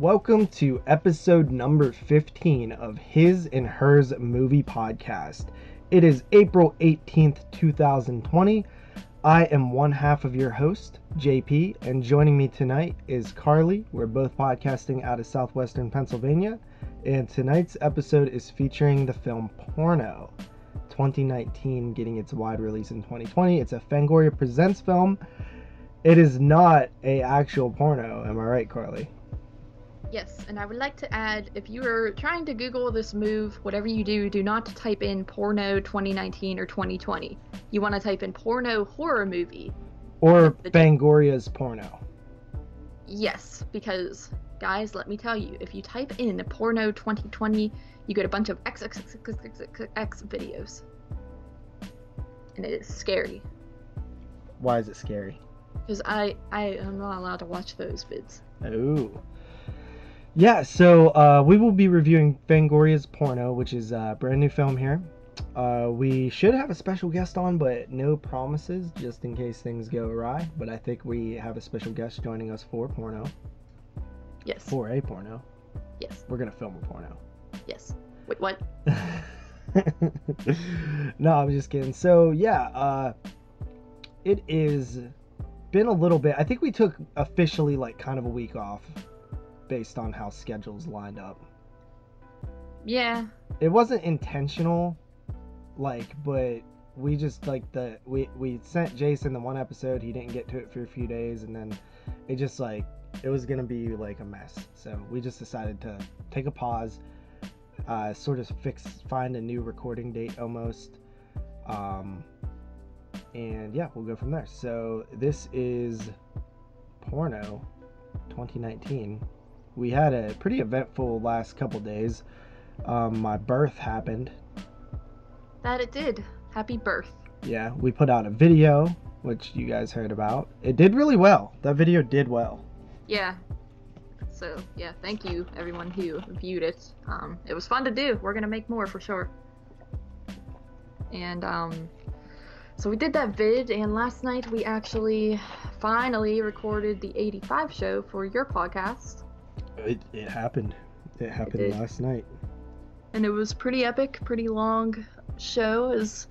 Welcome to episode number 15 of His and Hers Movie Podcast. It is April 18th, 2020. I am one half of your host, JP, and joining me tonight is Carly. We're both podcasting out of southwestern Pennsylvania, and tonight's episode is featuring the film Porno, 2019, getting its wide release in 2020. It's a Fangoria Presents film. It is not a actual porno, am I right, Carly? Yes, and I would like to add, if you are trying to Google this move, whatever you do, do not type in porno 2019 or 2020. You want to type in porno horror movie. Or Fangoria's porno. Yes, because, guys, let me tell you, if you type in porno 2020, you get a bunch of X videos. And it is scary. Why is it scary? Because I am not allowed to watch those vids. Ooh. Yeah, so we will be reviewing Fangoria's Porno, which is a brand new film here. We should have a special guest on, but no promises, just in case things go awry. But I think we have a special guest joining us for Porno. Yes. For a porno. Yes. We're going to film a porno. Yes. Wait, what? No, I'm just kidding. So, yeah, it is been a little bit. I think we took officially like kind of a week off based on how schedules lined up. Yeah. It wasn't intentional, but we just we sent Jason the one episode. He didn't get to it for a few days, and then it just it was gonna be like a mess. So we just decided to take a pause, sort of find a new recording date almost, and yeah, we'll go from there. So this is Porno 2019. We had a pretty eventful last couple days. My birth happened. That it did. Happy birth. Yeah, we put out a video, which you guys heard about. It did really well. That video did well. Yeah. So, yeah, thank you, everyone who viewed it. It was fun to do. We're gonna make more for sure. And, so we did that vid, and last night we actually finally recorded the 85 show for your podcast. It happened. It happened last night. And it was pretty epic, pretty long show as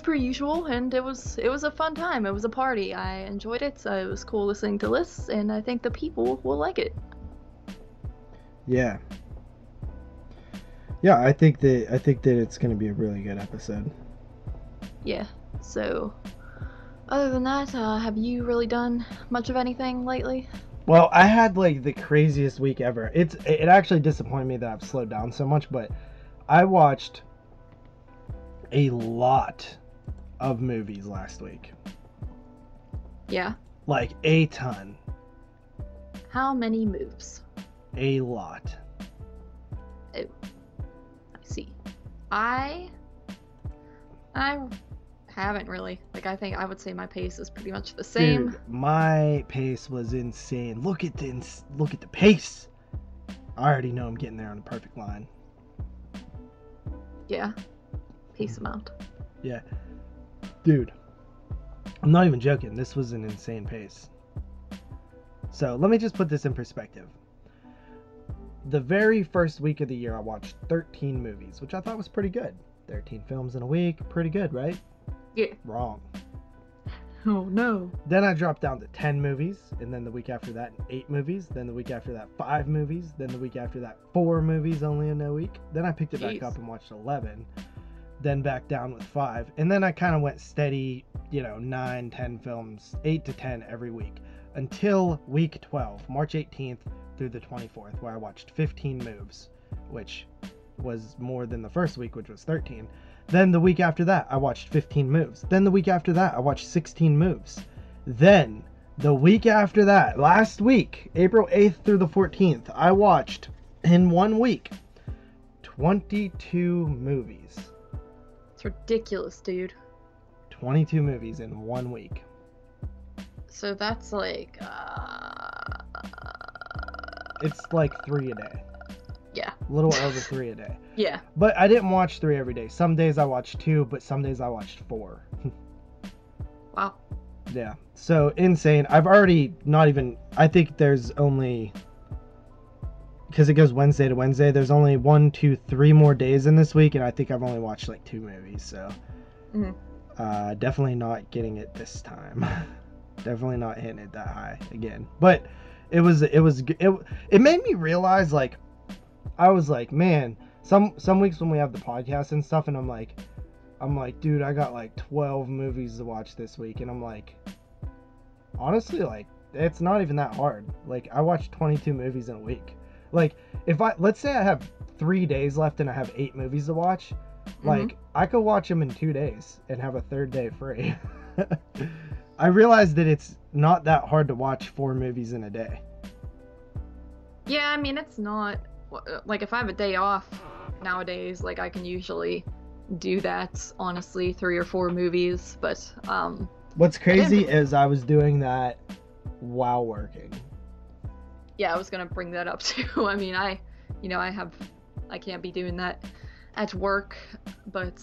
per usual, and it was a fun time. It was a party. I enjoyed it. It was cool listening to lists, and I think the people will like it. Yeah. Yeah, I think that it's going to be a really good episode. Yeah. So, other than that, have you really done much of anything lately? Well, I had the craziest week ever. It actually disappointed me that I've slowed down so much, but I watched a lot of movies last week. Yeah. Like a ton. How many moves? A lot. Oh, I see. I haven't really. I think I would say my pace is pretty much the same. Dude, my pace was insane. Look at the pace. I already know I'm getting there on the perfect line. Yeah. Pace amount. Yeah. Dude, I'm not even joking. This was an insane pace. So, let me just put this in perspective. The very first week of the year, I watched 13 movies, which I thought was pretty good. 13 films in a week, pretty good, right? Yeah. Wrong. Oh no. Then I dropped down to 10 movies, and then the week after that 8 movies, then the week after that 5 movies, then the week after that 4 movies only in a week. Then I picked it back up and watched 11, then back down with 5, and then I kind of went steady, 9, 10 films, 8 to 10 every week, until week 12, March 18th through the 24th, where I watched 15 moves, which was more than the first week, which was 13. Then the week after that, I watched 15 moves. Then the week after that, I watched 16 moves. Then the week after that, last week, April 8th through the 14th, I watched, in 1 week, 22 movies. It's ridiculous, dude. 22 movies in 1 week. So that's It's like 3 a day. Yeah. A little over 3 a day. Yeah. But I didn't watch 3 every day. Some days I watched 2, but some days I watched 4. Wow. Yeah. So insane. I've already I think there's only because it goes Wednesday to Wednesday, there's only 1, 2, 3 more days in this week, and I think I've only watched like 2 movies, so definitely not getting it this time. Definitely not hitting it that high again. But it made me realize, like, I was like, man, some weeks when we have the podcast and stuff, and I'm like, dude, I got like 12 movies to watch this week, and I'm like, honestly, like, it's not even that hard. Like, I watch 22 movies in a week. Like, let's say I have 3 days left and I have 8 movies to watch, like, I could watch them in 2 days and have a third day free. I realized that it's not that hard to watch 4 movies in a day. Yeah, I mean, it's not, like, if I have a day off nowadays, like, I can usually do that, honestly, 3 or 4 movies, but, what's crazy is I was doing that while working. Yeah, I was gonna bring that up too. I mean, I can't be doing that at work, but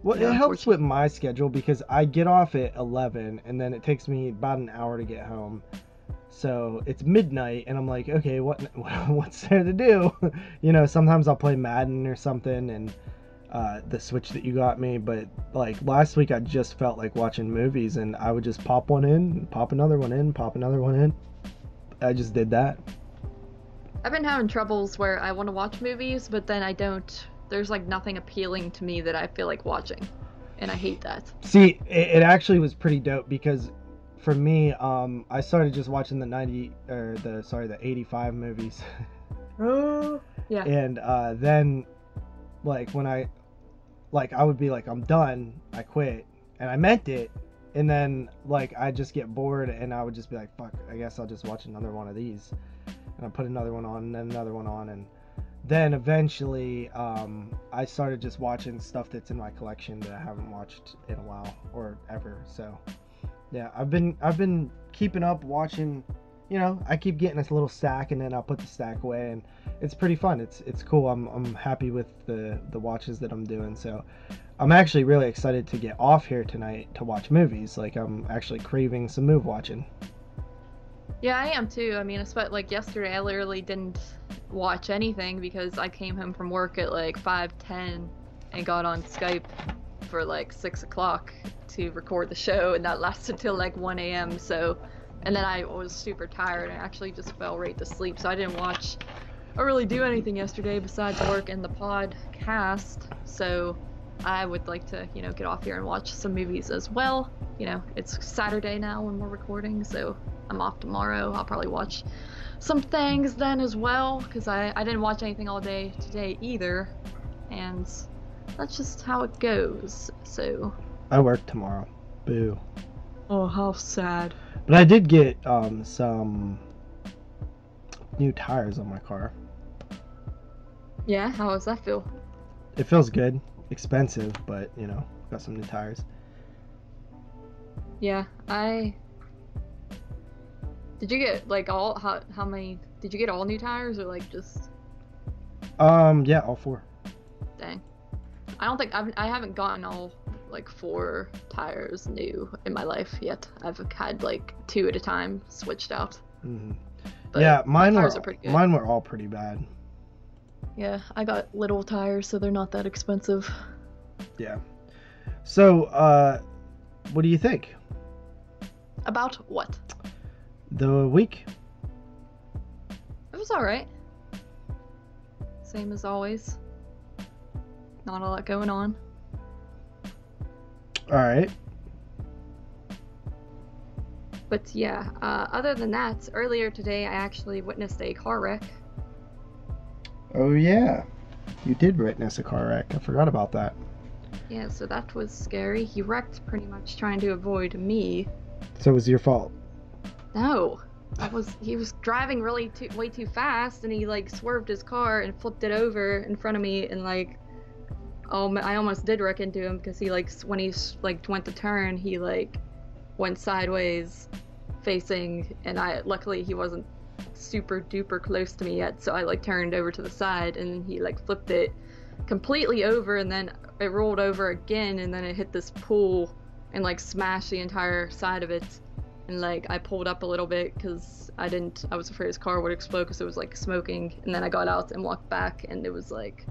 well, it helps with my schedule because I get off at 11 and then it takes me about an hour to get home. So it's midnight and I'm like, okay, what's there to do? You know, sometimes I'll play Madden or something, and the Switch that you got me, but like last week I just felt like watching movies, and I would just pop one in, pop another one in, pop another one in. I just did that. I've been having troubles where I want to watch movies, but then I don't. There's like nothing appealing to me that I feel like watching, and I hate that. See, it actually was pretty dope because for me, I started just watching the 85 movies. Oh, yeah. And then, like, when I would be like, I'm done, I quit, and I meant it, and then, like, I'd just get bored, and I would just be like, fuck, I guess I'll just watch another one of these, and I put another one on, and then another one on, and then eventually, I started just watching stuff that's in my collection that I haven't watched in a while, or ever, so, yeah, I've been keeping up watching, you know, I keep getting this little stack, and then I'll put the stack away, and it's pretty fun. It's cool. I'm happy with the watches that I'm doing. So I'm actually really excited to get off here tonight to watch movies. Like, I'm actually craving some movie watching. Yeah, I am too. I mean, especially like yesterday, I literally didn't watch anything because I came home from work at like 5:10 and got on Skype for like 6 o'clock to record the show, and that lasted till like 1 a.m. So, and then I was super tired and actually just fell right to sleep. So I didn't watch or really do anything yesterday besides work and the podcast. So I would like to, you know, get off here and watch some movies as well. You know, it's Saturday now when we're recording, so I'm off tomorrow. I'll probably watch some things then as well, because I didn't watch anything all day today either, and that's just how it goes. So I work tomorrow. Boo. Oh, how sad. But I did get some new tires on my car. Yeah, how does that feel? It feels good. Expensive, but, you know, got some new tires. Yeah, did you get like how many, did you get all new tires or like just? Yeah, all 4. Dang. I don't think I haven't gotten all like 4 tires new in my life yet. I've had like 2 at a time switched out. Mm-hmm. But yeah, mine were all pretty bad. Yeah, I got little tires, so they're not that expensive. Yeah. So, what do you think? About what? The week? It was alright. Same as always. Not a lot going on. Alright. But yeah, other than that, earlier today I actually witnessed a car wreck. Oh yeah, you did witness a car wreck. I forgot about that. Yeah, so that was scary. He wrecked pretty much trying to avoid me. So it was your fault? No, he was driving way too fast, and he like swerved his car and flipped it over in front of me, and like, I almost did wreck into him because he like when he like went to turn, he like went sideways, facing, and luckily he wasn't super duper close to me yet, so I like turned over to the side, and he like flipped it completely over, and then it rolled over again, and then it hit this pool and like smashed the entire side of it, and like I pulled up a little bit because I was afraid his car would explode because it was like smoking, and then I got out and walked back, and it was like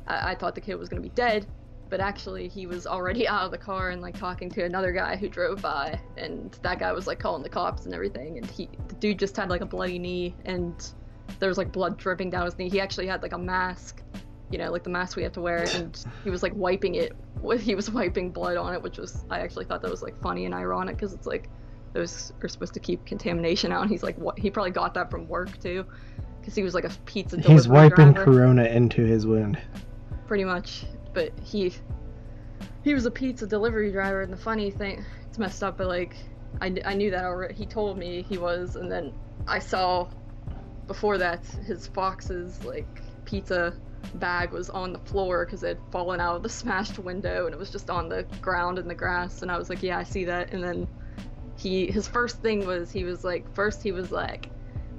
I thought the kid was gonna be dead, but actually he was already out of the car and like talking to another guy who drove by, and that guy was like calling the cops and everything, and the dude just had like a bloody knee, and there was like blood dripping down his knee. He actually had like a mask, you know, like the mask we have to wear, and he was like wiping it he was wiping blood on it, which was, I actually thought that was like funny and ironic because it's like those are supposed to keep contamination out, and he's like, what, he probably got that from work too, because he was like a pizza delivery He's wiping driver. Corona into his wound. Pretty much, but he was a pizza delivery driver, and the funny thing, it's messed up, but like I knew that already. He told me he was, and then I saw before that his Fox's like pizza bag was on the floor because it had fallen out of the smashed window, and it was just on the ground in the grass, and I was like, yeah, I see that. And then his first thing was, he was like,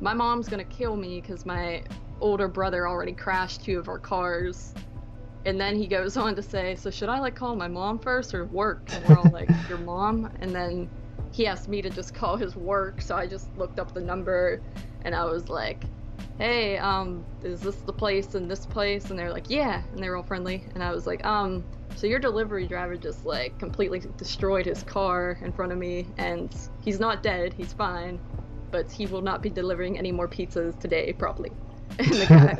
my mom's gonna kill me because my older brother already crashed 2 of our cars. And then he goes on to say, so should I like call my mom first or work? And we're all like, your mom? And then he asked me to just call his work, so I just looked up the number, and I was like, hey, is this the place and this place? And they're like, yeah, and they were all friendly. And I was like, so your delivery driver just like completely destroyed his car in front of me, and he's not dead, he's fine, but he will not be delivering any more pizzas today, probably. And the guy,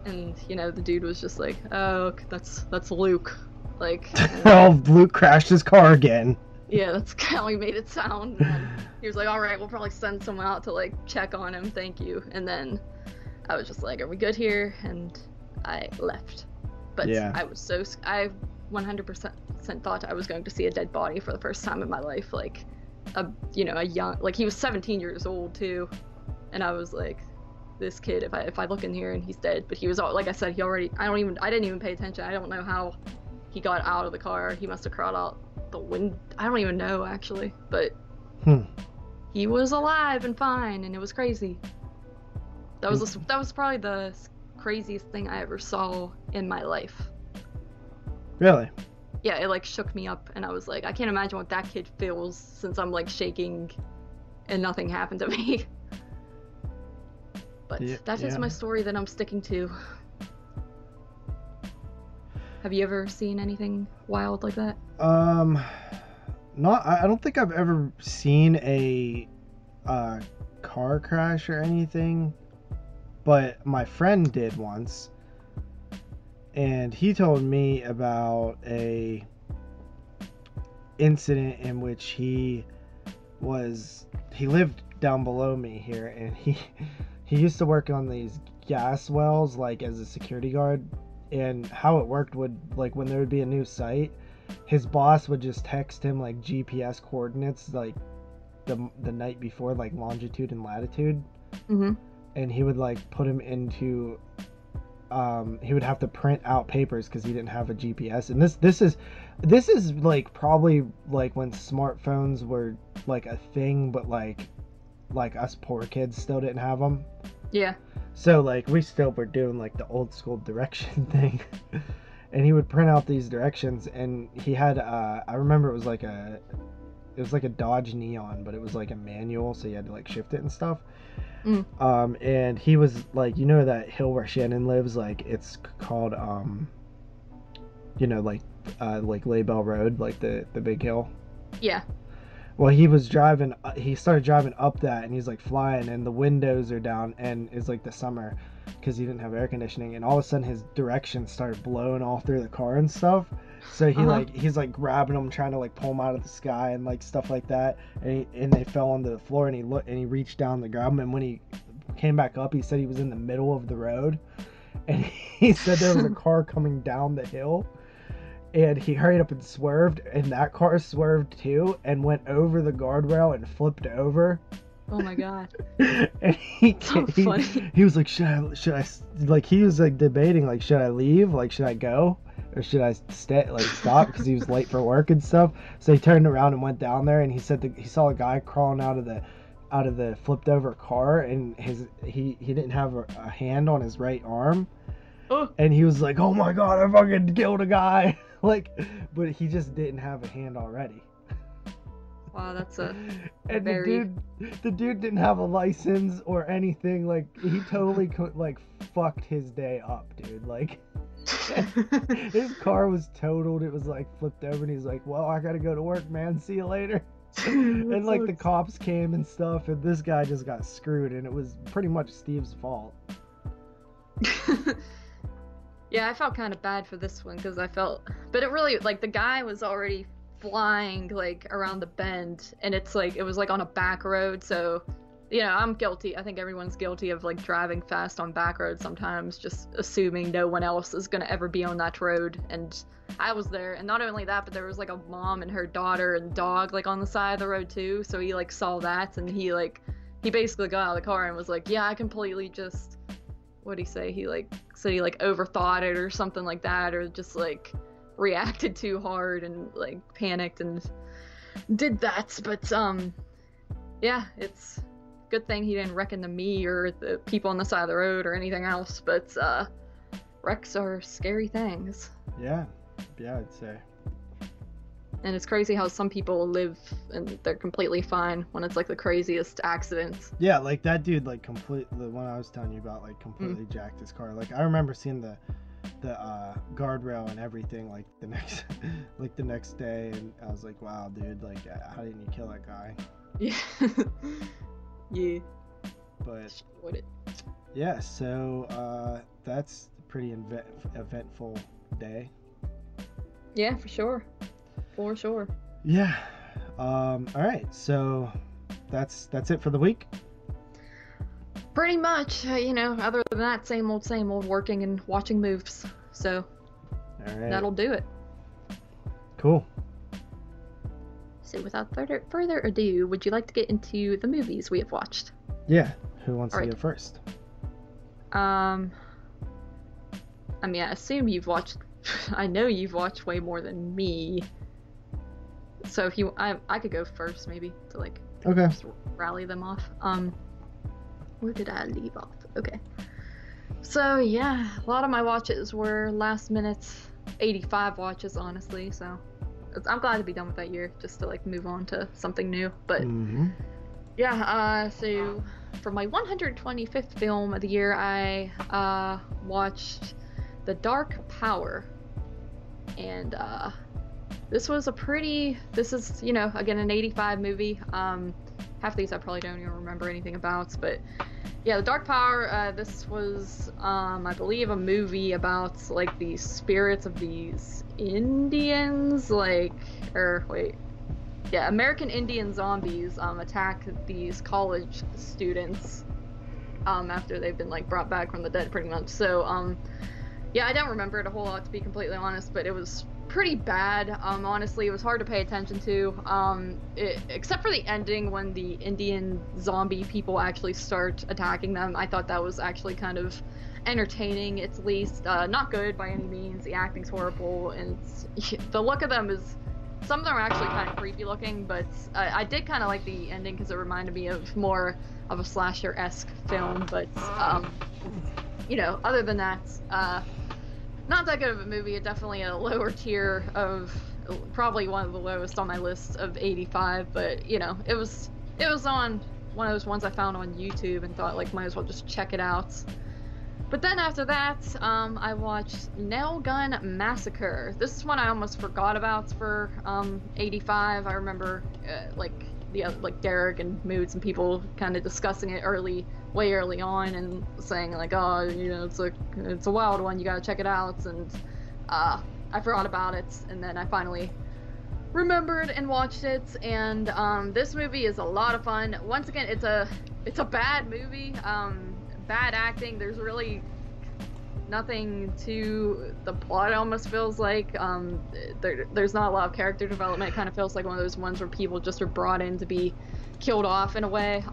and you know, the dude was just like, oh, that's Luke, like. Oh, Luke crashed his car again. Yeah, that's how he made it sound. And he was like, all right, we'll probably send someone out to like check on him, thank you. And then I was just like, are we good here? And I left. But yeah. I 100% thought I was going to see a dead body for the first time in my life, like a young, like he was 17 years old too, and I was like, this kid, if I look in here and he's dead. But he was all, like I said, I didn't even pay attention. I don't know how he got out of the car. He must have crawled out the window. I don't even know actually, but he was alive and fine, and it was crazy. That was probably the craziest thing I ever saw in my life. Really? Yeah, it like shook me up, and I was like, I can't imagine what that kid feels since I'm like shaking and nothing happened to me. But that is my story that I'm sticking to. Have you ever seen anything wild like that? I don't think I've ever seen a car crash or anything, but my friend did once, and he told me about a incident in which he lived down below me here, and he used to work on these gas wells, like as a security guard. And how it worked would, like, when there would be a new site, his boss would just text him like GPS coordinates, like the night before, like longitude and latitude. Mm-hmm. And he would like put him into he would have to print out papers because he didn't have a GPS. And this is like probably like when smartphones were like a thing, but like us poor kids still didn't have them. Yeah. So like we still were doing like the old school direction thing. And he would print out these directions, and he had I remember it was like a Dodge Neon, but it was like a manual, so you had to like shift it and stuff. And he was like, you know that hill where Shannon lives, like it's called like Laybell Road, like the big hill. Yeah. Well, he started driving up that, and he's like flying, and the windows are down, and it's like the summer because he didn't have air conditioning, and all of a sudden his directions started blowing all through the car and stuff. So he's like grabbing them, trying to like pull them out of the sky and like stuff like that, and they fell onto the floor, and he reached down to grab them, and when he came back up, he said he was in the middle of the road, and he said there was a car coming down the hill. And he hurried up and swerved, and that car swerved too, and went over the guardrail and flipped over. Oh my god! And he was like, should I like, he was like debating, like, should I leave, like, should I go, or should I stop, because he was late for work and stuff. So he turned around and went down there, and he said he saw a guy crawling out of the flipped over car, and he didn't have a hand on his right arm. And he was like, oh my god, I fucking killed a guy. Like, but he just didn't have a hand already. Wow, that's a and very... the dude didn't have a license or anything. Like, he totally fucked his day up, dude. Like, his car was totaled. It was like flipped over, and he's like, "Well, I gotta go to work, man. See you later." And like the cops came and stuff, and this guy just got screwed, and it was pretty much Steve's fault. Yeah, I felt kind of bad for this one because but it really, like, the guy was already flying like around the bend, and it was like on a back road, so I'm guilty. I think everyone's guilty of like driving fast on back roads sometimes, just assuming no one else is gonna ever be on that road. And I was there, and not only that, but there was like a mom and her daughter and dog like on the side of the road too, so he like saw that, and he basically got out of the car and was like, yeah, I completely just, what'd he say? He like said he like overthought it or something like that, or just like reacted too hard and like panicked and did that. But yeah, it's a good thing he didn't wreck into me or the people on the side of the road or anything else. But wrecks are scary things. Yeah, I'd say. And it's crazy how some people live and they're completely fine when it's like the craziest accidents. Yeah, like that dude, like the one I was telling you about, like completely jacked his car. Like I remember seeing the guardrail and everything like the next day, and I was like, wow, dude, like how didn't you kill that guy? Yeah. Yeah. But yeah, so that's a pretty eventful day. Yeah, for sure. For sure. Yeah. All right, so that's it for the week. Pretty much, other than that, same old working and watching movies. So, all right, that'll do it. Cool. So, without further ado, would you like to get into the movies we have watched? Yeah. Who wants to go first? I mean, I assume you've watched. I know you've watched way more than me. So if I could go first, maybe to like just rally them off. Where did I leave off? Okay. So yeah, a lot of my watches were last minute 85 watches, honestly. So I'm glad to be done with that year, just to like move on to something new. But yeah, so for my 125th film of the year, I watched The Dark Power, and this is, again, an 85 movie. Half of these I probably don't even remember anything about, but yeah, The Dark Power, this was, I believe, a movie about, like, the spirits of these Indians, American Indian zombies, attack these college students, after they've been, like, brought back from the dead, pretty much. So, yeah, I don't remember it a whole lot, to be completely honest, but it was pretty bad. Honestly, it was hard to pay attention to, except for the ending when the Indian zombie people actually start attacking them. I thought that was actually kind of entertaining, at least. Not good by any means. The acting's horrible, and the look of them is, some of them are actually kind of creepy looking, but I did kind of like the ending because it reminded me of more of a slasher-esque film, but other than that, not that good of a movie. Definitely a lower tier of, probably one of the lowest on my list of 85, but it was on one of those ones I found on YouTube and thought, like, might as well just check it out. But then after that, I watched Gun Massacre. This is one I almost forgot about for 85. I remember Derek and Moods and people kind of discussing it way early on and saying, like, oh, it's a wild one, you gotta check it out, and I forgot about it, and then I finally remembered and watched it, and this movie is a lot of fun. Once again, it's a bad movie, bad acting. There's really nothing to the plot. It almost feels like there's not a lot of character development. It kind of feels like one of those ones where people just are brought in to be killed off in a way,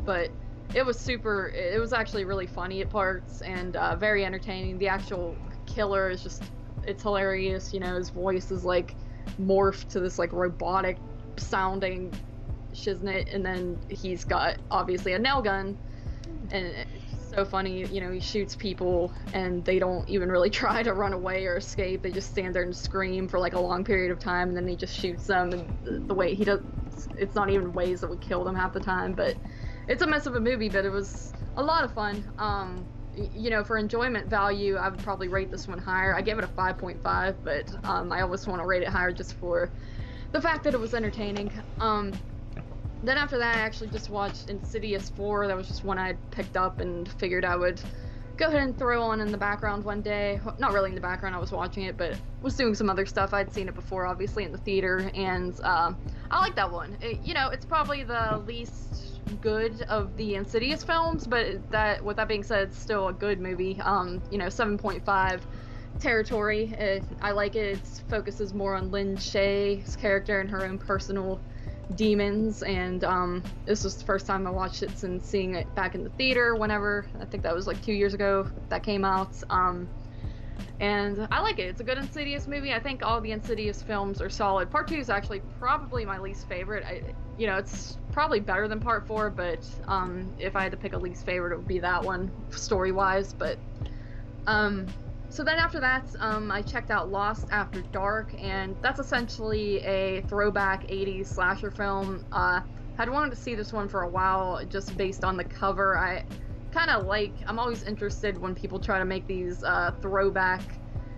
but it was actually really funny at parts, and very entertaining. The actual killer is it's hilarious. His voice is like morphed to this like robotic sounding shiznit, and then he's got obviously a nail gun, and it's so funny. He shoots people and they don't even really try to run away or escape. They just stand there and scream for like a long period of time, and then he just shoots them, and the way he does it's not even ways that would kill them half the time. But it's a mess of a movie, but it was a lot of fun. You know, for enjoyment value, I would probably rate this one higher. I gave it a 5.5, but I always want to rate it higher just for the fact that it was entertaining. Then after that, I actually just watched Insidious 4. That was just one I had picked up and figured I would go ahead and throw on in the background one day. Not really in the background, I was watching it, but was doing some other stuff. I'd seen it before, obviously, in the theater, and I like that one. You know, it's probably the least good of the Insidious films, but with that being said, it's still a good movie. You know, 7.5 territory. I like it. It focuses more on Lynn Shay's character and her own personal demons, and this was the first time I watched it since seeing it back in the theater whenever, I think that was like 2 years ago that came out. And I like it. It's a good Insidious movie. I think all the Insidious films are solid. Part 2 is actually probably my least favorite. You know, it's probably better than Part 4, but if I had to pick a least favorite, it would be that one, story-wise. But so then after that, I checked out Lost After Dark, and that's essentially a throwback 80s slasher film. I'd wanted to see this one for a while, just based on the cover. I kind of I'm always interested when people try to make these throwback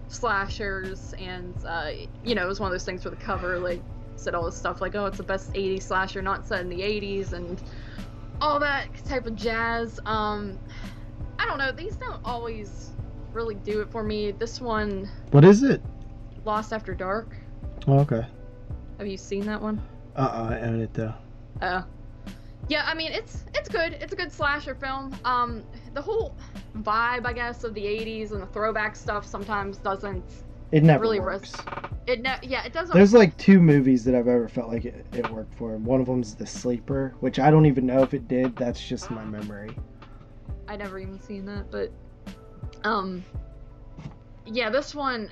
slashers, and you know, it was one of those things for the cover, like, said all this stuff like, oh, it's the best 80s slasher not set in the 80s, and all that type of jazz. I don't know, these don't always really do it for me. This one... What is it? Lost After Dark. Oh, okay. Have you seen that one? I own it, though. Oh. Yeah, I mean, it's good. It's a good slasher film. The whole vibe, I guess, of the 80s and the throwback stuff sometimes doesn't... It never really works. Yeah, it doesn't. There's like 2 movies that I've ever felt like it worked for. One of them's The Sleeper, which I don't even know if it did. That's just my memory. I never even seen that, but yeah, this one,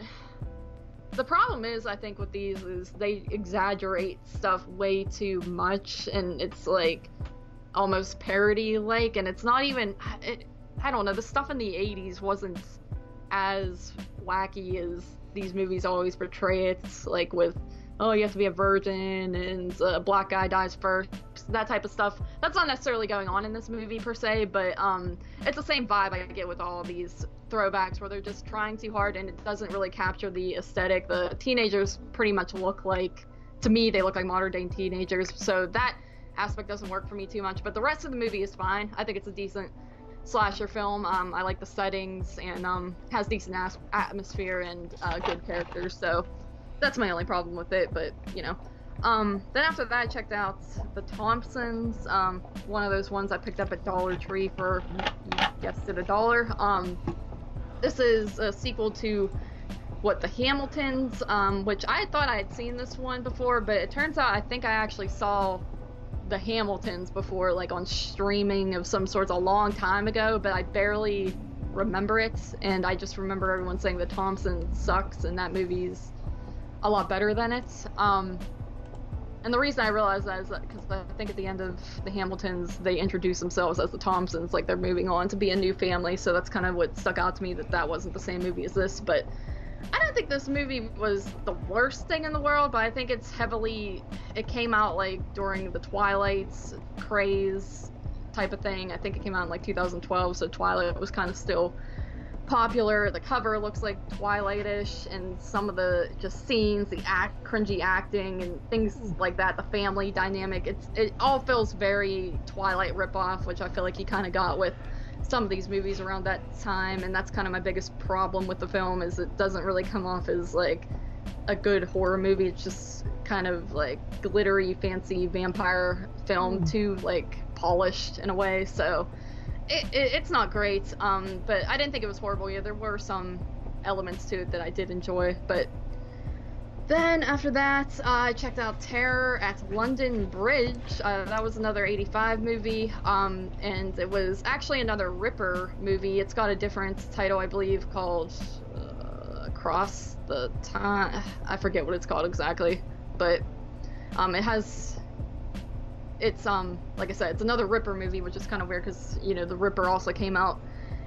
the problem is, I think, with these is they exaggerate stuff way too much, and it's like almost parody-like, and it's not even, I don't know, the stuff in the 80s wasn't as wacky as these movies always portray it, like with, oh, you have to be a virgin, and a black guy dies first, that type of stuff. That's not necessarily going on in this movie per se, but it's the same vibe I get with all these throwbacks where they're just trying too hard and it doesn't really capture the aesthetic. The teenagers pretty much look like, to me, they look like modern day teenagers, so that aspect doesn't work for me too much, but the rest of the movie is fine. I think it's a decent slasher film. I like the settings, and has decent atmosphere and good characters, so that's my only problem with it. But you know, then after that, I checked out the Thompsons, one of those ones I picked up at Dollar Tree for, you guessed it, $1. This is a sequel to the Hamiltons, which I thought I had seen this one before, but it turns out I think I actually saw the Hamiltons before, like on streaming of some sorts a long time ago, but I barely remember it, and I just remember everyone saying the Thompson sucks and that movie's a lot better than it. And the reason I realized that is because I think at the end of the Hamiltons they introduce themselves as the Thompsons, like they're moving on to be a new family, so that's kind of what stuck out to me, that wasn't the same movie as this. But I don't think this movie was the worst thing in the world, but I think it came out like during the Twilight craze type of thing. I think it came out in like 2012, so Twilight was kind of still popular. The cover looks like Twilight-ish, and some of the just scenes, the cringy acting and things like that, the family dynamic, it all feels very Twilight ripoff, which I feel like he kind of got with some of these movies around that time, and that's kind of my biggest problem with the film, is it doesn't really come off as like a good horror movie. It's just kind of like glittery, fancy vampire film, too like polished in a way, so it's not great, but I didn't think it was horrible either. There were some elements to it that I did enjoy. But then after that, I checked out Terror at London Bridge. That was another 85 movie, and it was actually another Ripper movie. It's got a different title, I believe, called Across the Time. I forget what it's called exactly, but it's like I said, it's another Ripper movie, which is kind of weird because, you know, the Ripper also came out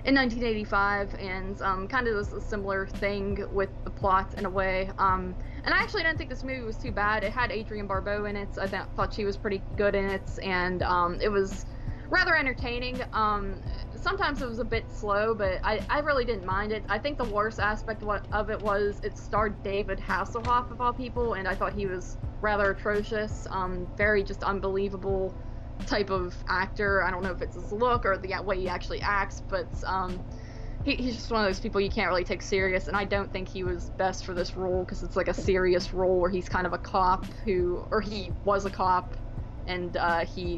in 1985, and kind of does a similar thing with the plot in a way. And I actually didn't think this movie was too bad. It had Adrienne Barbeau in it. I thought she was pretty good in it, and it was rather entertaining. Sometimes it was a bit slow, but I really didn't mind it. I think the worst aspect of it was it starred David Hasselhoff, of all people, and I thought he was rather atrocious. Very just unbelievable type of actor. I don't know if it's his look or the way he actually acts, but he's just one of those people you can't really take serious, and I don't think he was best for this role, because it's like a serious role where he's kind of a cop he was a cop, and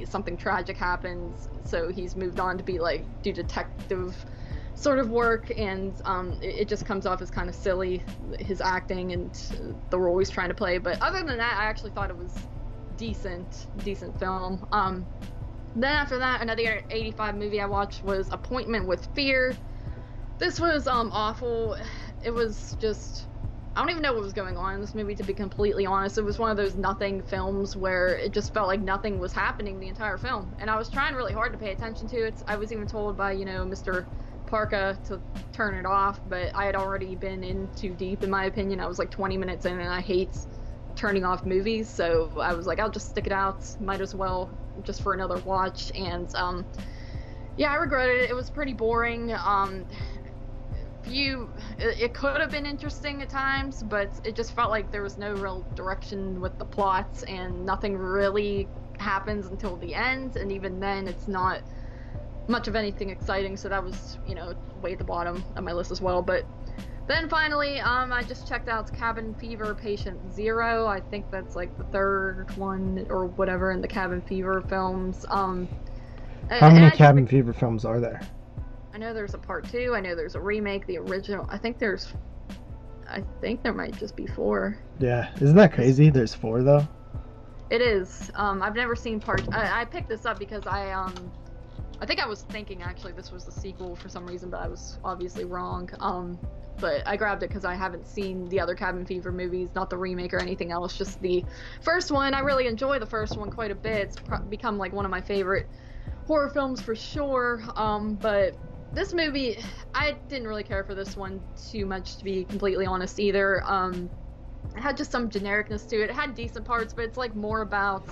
something tragic happens, so he's moved on to be like do detective sort of work, and it just comes off as kind of silly, his acting and the role he's trying to play. But other than that, I actually thought it was decent film. Then after that, another 85 movie I watched was Appointment with Fear. This was awful. It was just, I don't even know what was going on in this movie, to be completely honest. It was one of those nothing films where it just felt like nothing was happening the entire film, and I was trying really hard to pay attention to it. I was even told by Mr. Parka to turn it off, but I had already been in too deep, in my opinion. I was like 20 minutes in, and I hate turning off movies, so I was like, I'll just stick it out, might as well, just for another watch. And yeah, I regretted it. It was pretty boring. It could have been interesting at times, but it just felt like there was no real direction with the plots, and nothing really happens until the end, and even then it's not much of anything exciting, so that was way at the bottom of my list as well. But then finally, I just checked out Cabin Fever Patient Zero. I think that's like the third one or whatever in the Cabin Fever films. How many Cabin Fever films are there? I know there's a part 2. I know there's a remake, the original. I think there might just be 4. Yeah, isn't that crazy? There's 4 though. It is. I've never seen part. I picked this up because I think I was thinking actually this was the sequel for some reason, but I was obviously wrong. But I grabbed it because I haven't seen the other Cabin Fever movies, not the remake or anything else, just the first one. I really enjoy the first one quite a bit. It's become like one of my favorite horror films for sure. But this movie, I didn't really care for this one too much, to be completely honest either. It had just some genericness to it. It had decent parts, but it's like more about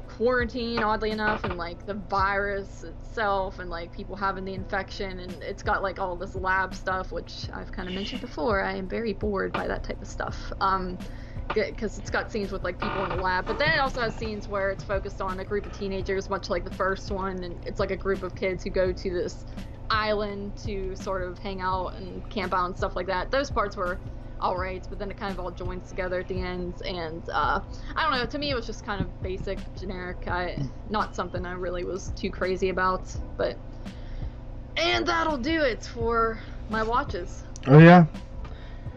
quarantine, oddly enough, and like the virus itself, and like people having the infection, and it's got like all this lab stuff, which I've kind of mentioned before. I am very bored by that type of stuff, because it's got scenes with like people in the lab, but then it also has scenes where it's focused on a group of teenagers, much like the first one, and it's like a group of kids who go to this island to sort of hang out and camp out and stuff like that. Those parts were alright, but then it kind of all joins together at the end, and I don't know, to me it was just kind of basic, generic, not something I really was too crazy about. And that'll do it for my watches. Oh yeah?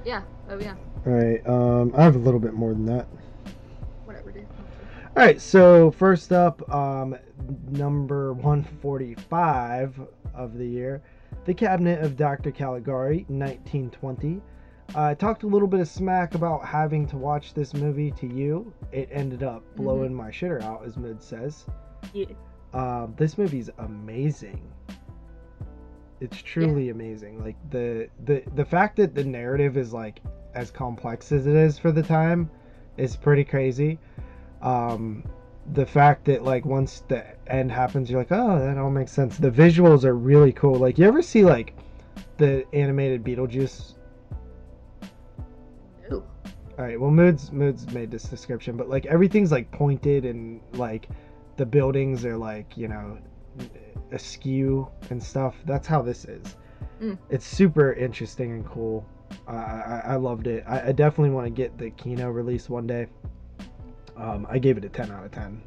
Yeah, oh yeah. Alright, I have a little bit more than that. Whatever, dude. Alright, so first up, number 145 of the year, The Cabinet of Dr. Caligari, 1920. I talked a little bit of smack about having to watch this movie to you. It ended up blowing my shitter out, as Mid says. Yeah. This movie's amazing. It's truly amazing. Like the fact that the narrative is like as complex as it is for the time is pretty crazy. The fact that like once the end happens, you're like, oh, that all makes sense. The visuals are really cool. Like, you ever see like the animated Beetlejuice? Alright, well, Moods made this description, but like everything's like pointed, and like the buildings are like, askew and stuff. That's how this is. It's super interesting and cool. I loved it. I definitely want to get the Kino release one day. I gave it a 10 out of 10.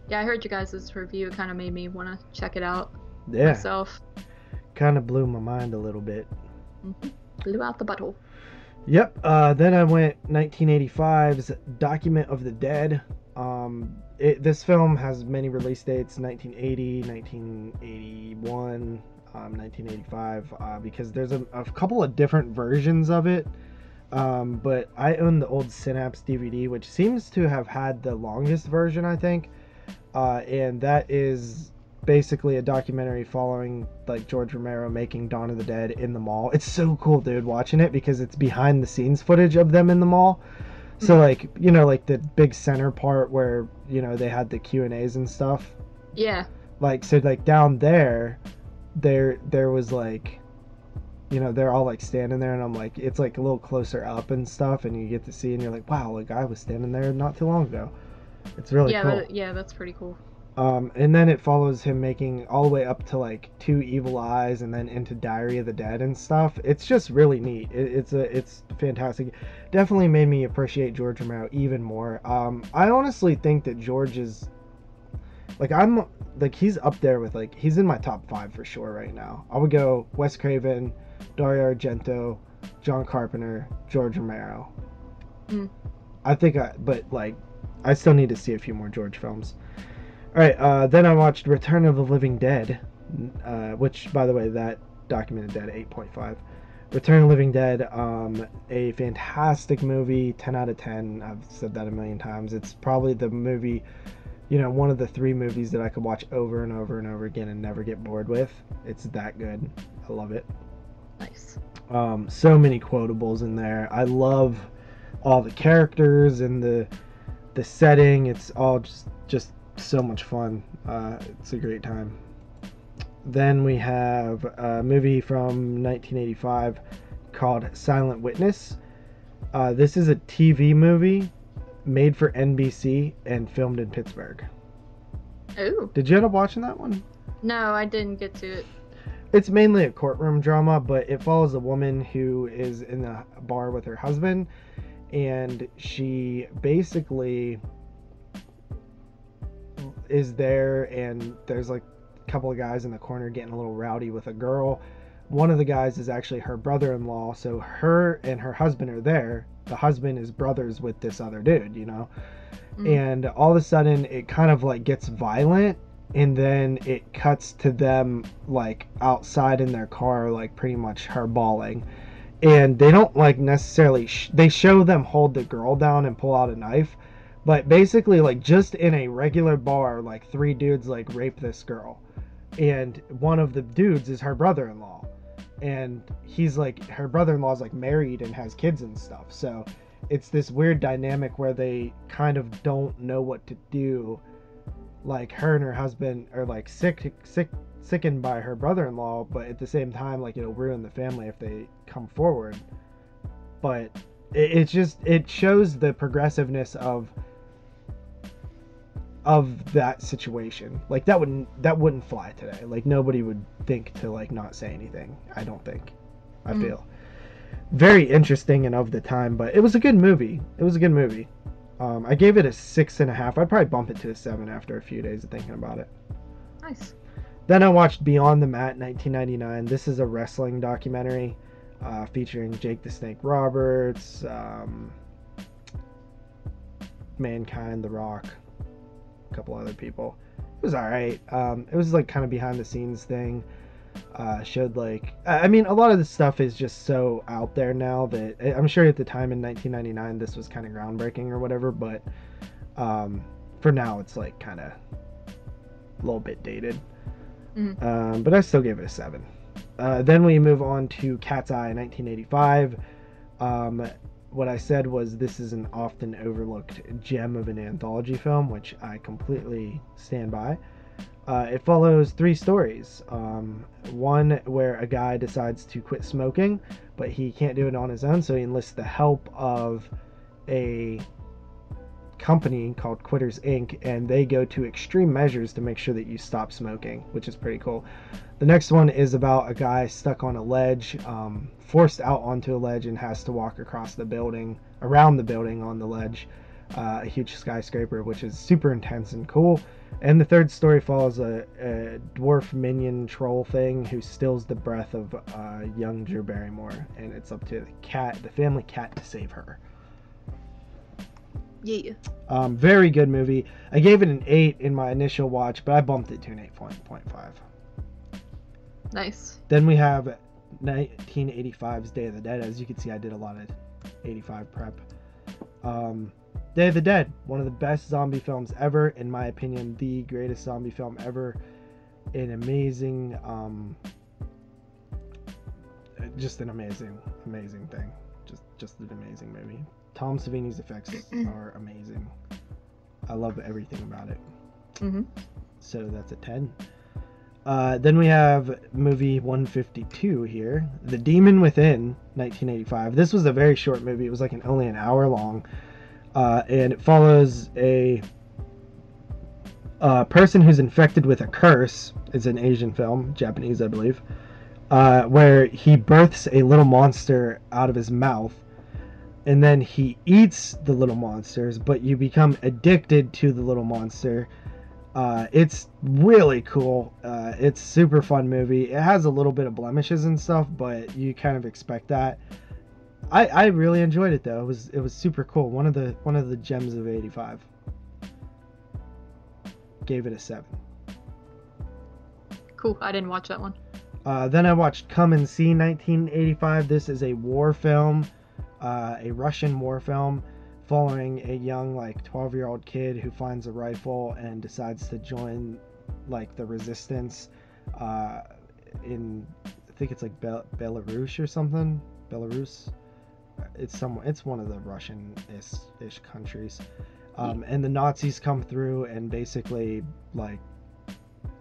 Yeah, I heard you guys' review. It kind of made me want to check it out myself. Kind of blew my mind a little bit. Blew out the butthole. Yep. Then I went 1985's Document of the Dead. This film has many release dates: 1980, 1981, 1985. Because there's a couple of different versions of it. But I own the old Synapse DVD, which seems to have had the longest version, I think. And that is basically a documentary following like George Romero making Dawn of the Dead in the mall. It's so cool, dude, watching it, because it's behind the scenes footage of them in the mall. So like, you know, like the big center part where, you know, they had the Q&As and stuff. Yeah. Like, so like down there was like, you know, they're all like standing there, and I'm like, it's like a little closer up and stuff, and you get to see, and you're like, wow, like I was standing there not too long ago. It's really cool. Yeah, that's pretty cool. And then it follows him making all the way up to like Two Evil Eyes, and then into Diary of the Dead and stuff. It's just really neat. It's fantastic. Definitely made me appreciate George Romero even more. I honestly think that George is like he's up there with like, he's in my top 5 for sure right now. I would go Wes Craven, Dario Argento, John Carpenter, George Romero. But like I still need to see a few more George films. Alright, then I watched Return of the Living Dead, which, by the way, that documented dead 8.5. Return of the Living Dead, a fantastic movie, 10 out of 10. I've said that a million times. It's probably the movie, you know, one of the 3 movies that I could watch over and over and over again and never get bored with. It's that good. I love it. Nice. So many quotables in there. I love all the characters and the setting. It's all just so much fun. It's a great time. Then we have a movie from 1985 called Silent Witness. This is a TV movie made for NBC and filmed in Pittsburgh. Oh. Did you end up watching that one? No, I didn't get to it. It's mainly a courtroom drama, but it follows a woman who is in a bar with her husband, and she basically is there, and there's like a couple of guys in the corner getting a little rowdy with a girl. One of the guys is actually her brother-in-law, so her and her husband are there. The husband is brothers with this other dude, you know. And all of a sudden it kind of like gets violent, and then it cuts to them like outside in their car, like pretty much her bawling. And they don't like necessarily they show them hold the girl down and pull out a knife, but basically like just in a regular bar, like 3 dudes like rape this girl, and one of the dudes is her brother-in-law, and he's like, her brother-in-law's like married and has kids and stuff. So it's this weird dynamic where they kind of don't know what to do. Like her and her husband are like sickened by her brother-in-law, but at the same time, like, it'll ruin the family if they come forward. But it shows the progressiveness of that situation. Like that wouldn't fly today. Like nobody would think to like not say anything. I don't think. I feel very interesting and of the time, but it was a good movie. I gave it a 6.5. I'd probably bump it to a 7 after a few days of thinking about it. Nice. Then I watched Beyond the Mat, 1999. This is a wrestling documentary featuring Jake the Snake Roberts, Mankind, The Rock, a couple other people. It was alright. It was like kind of behind the scenes thing. Showed like, I mean, a lot of this stuff is just so out there now that I'm sure at the time in 1999 this was kind of groundbreaking or whatever, but for now it's like kind of a little bit dated. But I still gave it a 7. Then we move on to Cat's Eye, 1985. What I said was this is an often overlooked gem of an anthology film, which I completely stand by. It follows 3 stories. One where a guy decides to quit smoking, but he can't do it on his own, so he enlists the help of a company called Quitters Inc., and they go to extreme measures to make sure that you stop smoking, which is pretty cool. The next one is about a guy stuck on a ledge, forced out onto a ledge, and has to walk across the building, around the building on the ledge, a huge skyscraper, which is super intense and cool. And the third story follows a dwarf minion troll thing who steals the breath of young Drew Barrymore, and it's up to the family cat, to save her. Yeah. Very good movie. I gave it an 8 in my initial watch, but I bumped it to an 8.5. Nice. Then we have 1985's Day of the Dead. As you can see, I did a lot of 85 prep. Day of the Dead, one of the best zombie films ever, in my opinion, the greatest zombie film ever. an amazing, just an amazing thing. Just an amazing movie. Tom Savini's effects are amazing. I love everything about it. Mm-hmm. So that's a 10. Then we have movie 152 here, The Demon Within, 1985. This was a very short movie. It was like only an hour long, and it follows a person who's infected with a curse. It's an Asian film, Japanese, I believe, where he births a little monster out of his mouth, and then he eats the little monsters, but you become addicted to the little monster. It's really cool. It's super fun movie. It has a little bit of blemishes and stuff, but you kind of expect that. I really enjoyed it though. It was super cool. One of the gems of 85. Gave it a 7. Cool. I didn't watch that one. Then I watched Come and See, 1985. This is a war film, a Russian war film, following a young, like, 12-year-old kid who finds a rifle and decides to join, like, the resistance in, I think it's like Belarus or something. Belarus. It's one of the Russian-ish countries. And the Nazis come through and basically, like,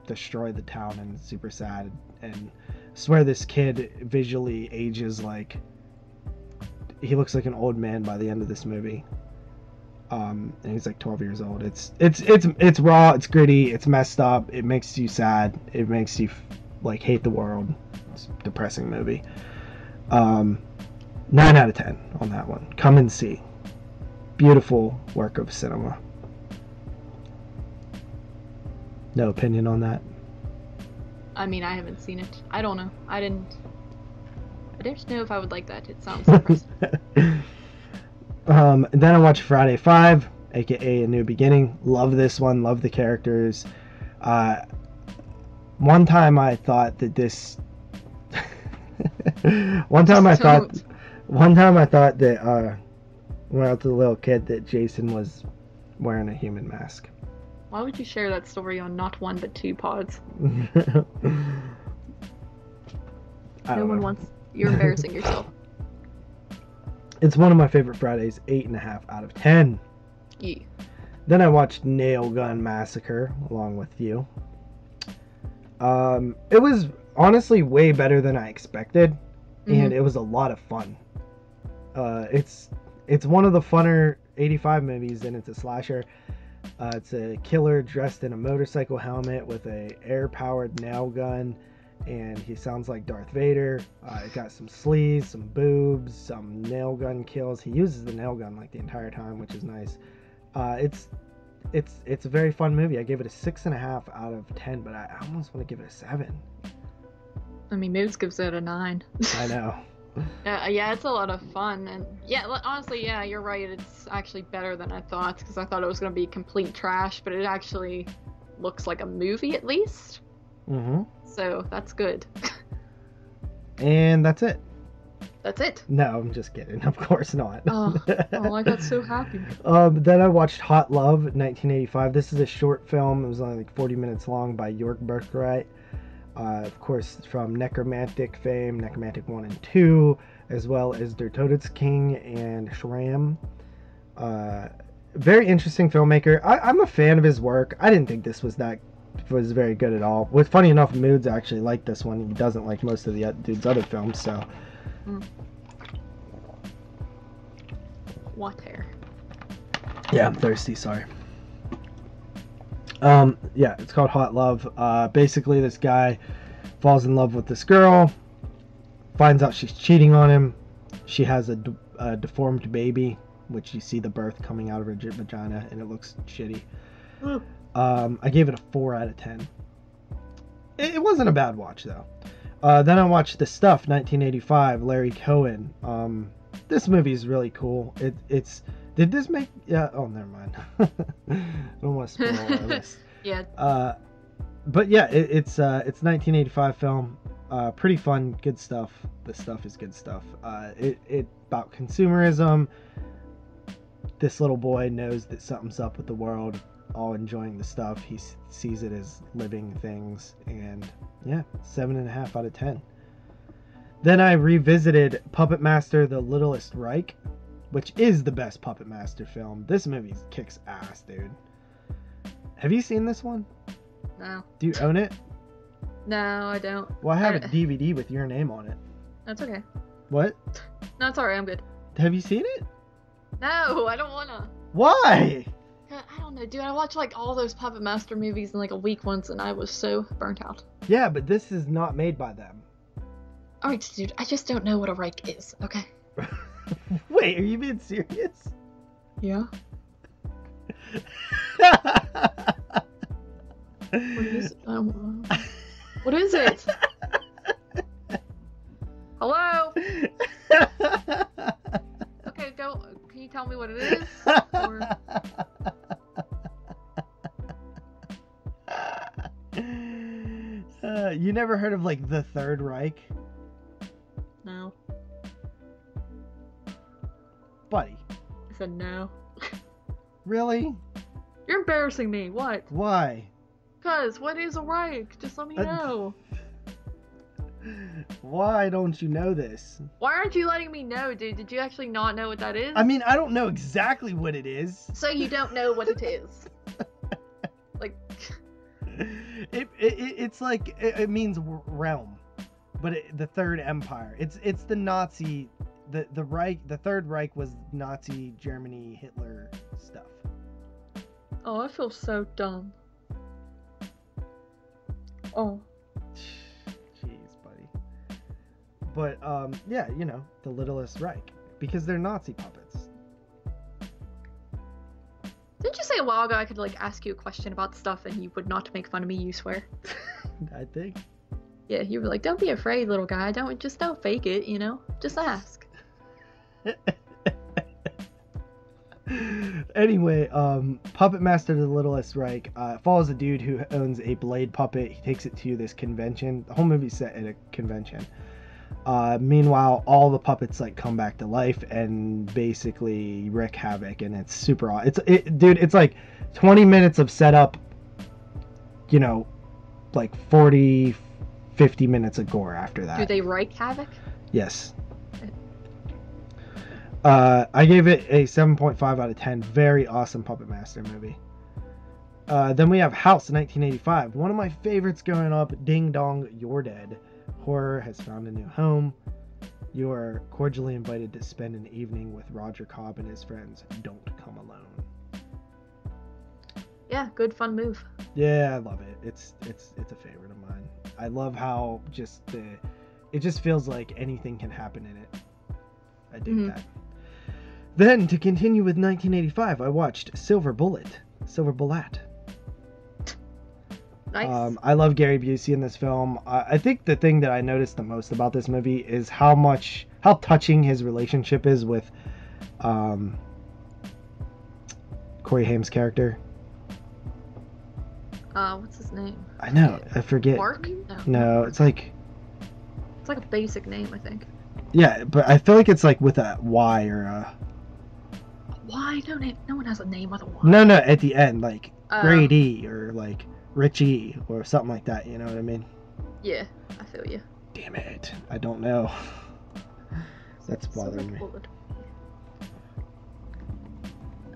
destroy the town, and it's super sad. And I swear this kid visually ages like, he looks like an old man by the end of this movie. And he's like 12 years old. It's raw, it's gritty, it's messed up, it makes you sad, it makes you like hate the world. It's a depressing movie. 9 out of 10 on that one. Come and See. Beautiful work of cinema. No opinion on that? I mean, I haven't seen it. I don't know. I didn't know if I would like that. It sounds depressing. And then I watched Friday 5, aka A New Beginning. Love this one. Love the characters. One time I thought that this. One time I thought that when I was a little kid that Jason was wearing a human mask. Why would you share that story on not 1 but 2 pods? No one wants. You're embarrassing yourself. It's one of my favorite Fridays. 8.5 out of 10. Yeah. Then I watched Gun Massacre along with you. It was honestly way better than I expected, and it was a lot of fun. It's one of the funner 85 movies, and it's a slasher. It's a killer dressed in a motorcycle helmet with a air-powered nail gun, and he sounds like Darth Vader. It got some sleeves, some boobs, some nail gun kills. He uses the nail gun like the entire time, which is nice. It's a very fun movie. I gave it a 6.5 out of 10, but I almost want to give it a 7. I mean, Moods gives it a 9. I know. Yeah, it's a lot of fun, and yeah, honestly, yeah, you're right. It's actually better than I thought, because I thought it was going to be complete trash, but it actually looks like a movie at least. Mm-hmm. So that's good. And that's it. That's it. No, I'm just kidding. Of course not. Oh, I got so happy. Then I watched Hot Love, 1985. This is a short film. It was only like 40 minutes long, by York Berkowitz. Of course, from Necromantic fame, Necromantic 1 and 2, as well as Der Todesking and Schramm. Very interesting filmmaker. I'm a fan of his work. I didn't think this was very good at all. With funny enough, Moods actually liked this one. He doesn't like most of the dude's other films, so. Water. Yeah, I'm thirsty, sorry. Yeah, it's called Hot Love. Basically, this guy falls in love with this girl, finds out she's cheating on him. She has a deformed baby, which you see the birth coming out of her vagina, and it looks shitty. I gave it a 4 out of 10. It wasn't a bad watch, though. Then I watched The Stuff, 1985, Larry Cohen. This movie is really cool. Did this make... Yeah, oh, never mind. I don't want to spoil all this. Yeah. But yeah, it's 1985 film. Pretty fun, good stuff. The Stuff is good stuff. It about consumerism. This little boy knows that something's up with the world, all enjoying the stuff. He sees it as living things, and yeah, 7.5 out of 10. Then I revisited Puppet Master: The Littlest Reich, which is the best Puppet Master film. This movie kicks ass, dude. Have you seen this one? No. Do you own it? No, I don't. Well, I have a DVD with your name on it. That's okay. What? No, it's alright, I'm good. Have you seen it? No, I don't wanna. Why? I don't know, dude. I watched like all those Puppet Master movies in like a week once, and I was so burnt out. Yeah, but this is not made by them. Alright, dude, I just don't know what a Reich is, okay? Wait, are you being serious? Yeah. What is it? I don't know. What is it? Hello? Okay, go. Can you tell me what it is? Or... You never heard of like the Third Reich? No. Buddy. I said no. Really? You're embarrassing me. What? Why? Cause what is a Reich? Just let me know. Why don't you know this? Why aren't you letting me know, dude? Did you actually not know what that is? I mean, I don't know exactly what it is. So you don't know what it is. Like... It's like, it means realm. But the Third Empire. It's the Nazi... The Reich, the Third Reich was Nazi Germany, Hitler stuff. Oh, I feel so dumb. Oh. Jeez, buddy. But, yeah, you know, the Littlest Reich. Because they're Nazi puppets. Didn't you say a while ago I could, like, ask you a question about stuff and you would not make fun of me, you swear? I think. Yeah, you were like, don't be afraid, little guy. Don't fake it, you know? Just ask. Anyway, Puppet Master: The Littlest Reich follows a dude who owns a blade puppet. He takes it to this convention. The whole movie's set at a convention. Meanwhile, all the puppets like come back to life and basically wreak havoc, and it's super awesome. Dude, it's like 20 minutes of setup, you know, like 40, 50 minutes of gore after that. Do they wreak havoc? Yes. I gave it a 7.5 out of 10. Very awesome Puppet Master movie. Then we have House, 1985. One of my favorites growing up. Ding Dong, You're Dead. Horror has found a new home. You are cordially invited to spend an evening with Roger Cobb and his friends. Don't come alone. Yeah, good fun move. Yeah, I love it. It's a favorite of mine. I love how it just feels like anything can happen in it. I dig that. Then, to continue with 1985, I watched Silver Bullet. Nice. I love Gary Busey in this film. I think the thing that I noticed the most about this movie is how touching his relationship is with Corey Haim's character. What's his name? I know, I forget. Mark? No, it's like a basic name, I think. Yeah, but I feel like it's like with a Y or a... Why? No one has a name with a Y. No, at the end, like Grady or like Richie or something like that, you know what I mean? Yeah, I feel you. Damn it, I don't know. That's bothering me.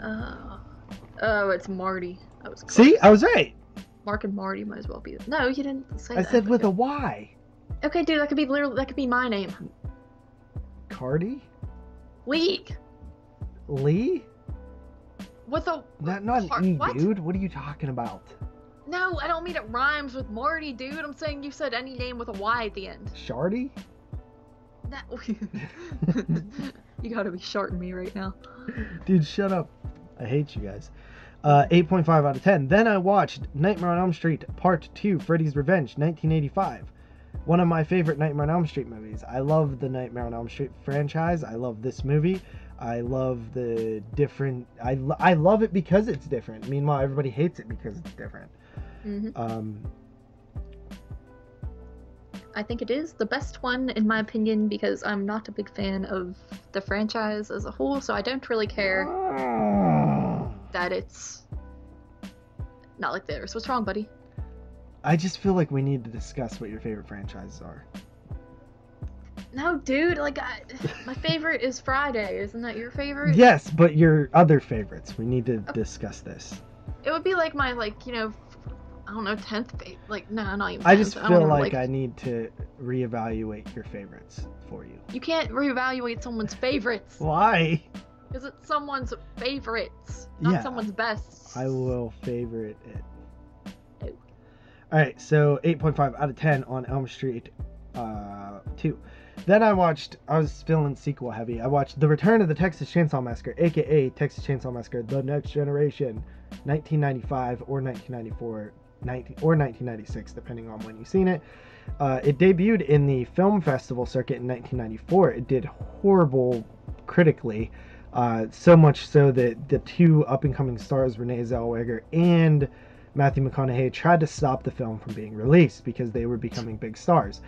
Oh, it's Marty. I was close. See, I was right. Mark and Marty might as well be. No, you didn't say that. I said with a Y. Okay, dude, that could be my name. Cardi? Lee? With a... Not an E, what? dude. What are you talking about? No, I don't mean it rhymes with Marty, dude. I'm saying you said any name with a Y at the end. Shardy? You gotta be shorting me right now. Dude, shut up. I hate you guys. 8.5 out of 10. Then I watched Nightmare on Elm Street Part 2, Freddy's Revenge, 1985. One of my favorite Nightmare on Elm Street movies. I love the Nightmare on Elm Street franchise. I love this movie. I love the different... I love it because it's different. Meanwhile, everybody hates it because it's different. I think it is the best one, in my opinion, because I'm not a big fan of the franchise as a whole, so I don't really care that it's Not like theirs. What's wrong, buddy? I just feel like we need to discuss what your favorite franchises are. No, dude. Like, my favorite is Friday. Isn't that your favorite? Yes, but your other favorites. We need to discuss this. It would be like my, like, you know, I don't know, 10th favorite. Like, no, not even 10th. I just feel like I need to reevaluate your favorites for you. You can't reevaluate someone's favorites. Why? Because it's someone's favorites, not someone's best. I will favorite it. Oh. Alright, so 8.5 out of 10 on Elm Street 2. Then I was feeling sequel heavy. I watched The Return of the Texas Chainsaw Massacre, aka Texas Chainsaw Massacre The Next Generation, 1995 or 1994, or 1996, depending on when you've seen it. It debuted in the film festival circuit in 1994. It did horrible critically, so much so that the two up-and-coming stars, Renee Zellweger and Matthew McConaughey, tried to stop the film from being released because they were becoming big stars.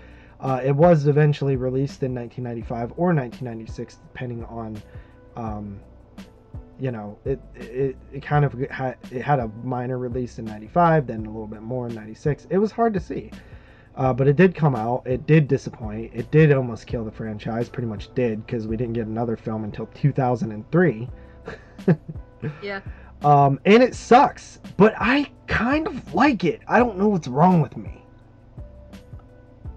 It was eventually released in 1995 or 1996, depending on, it kind of had a minor release in 95, then a little bit more in 96. It was hard to see, but it did come out. It did disappoint. It did almost kill the franchise, pretty much did, because we didn't get another film until 2003. Yeah. And it sucks, but I kind of like it. I don't know what's wrong with me.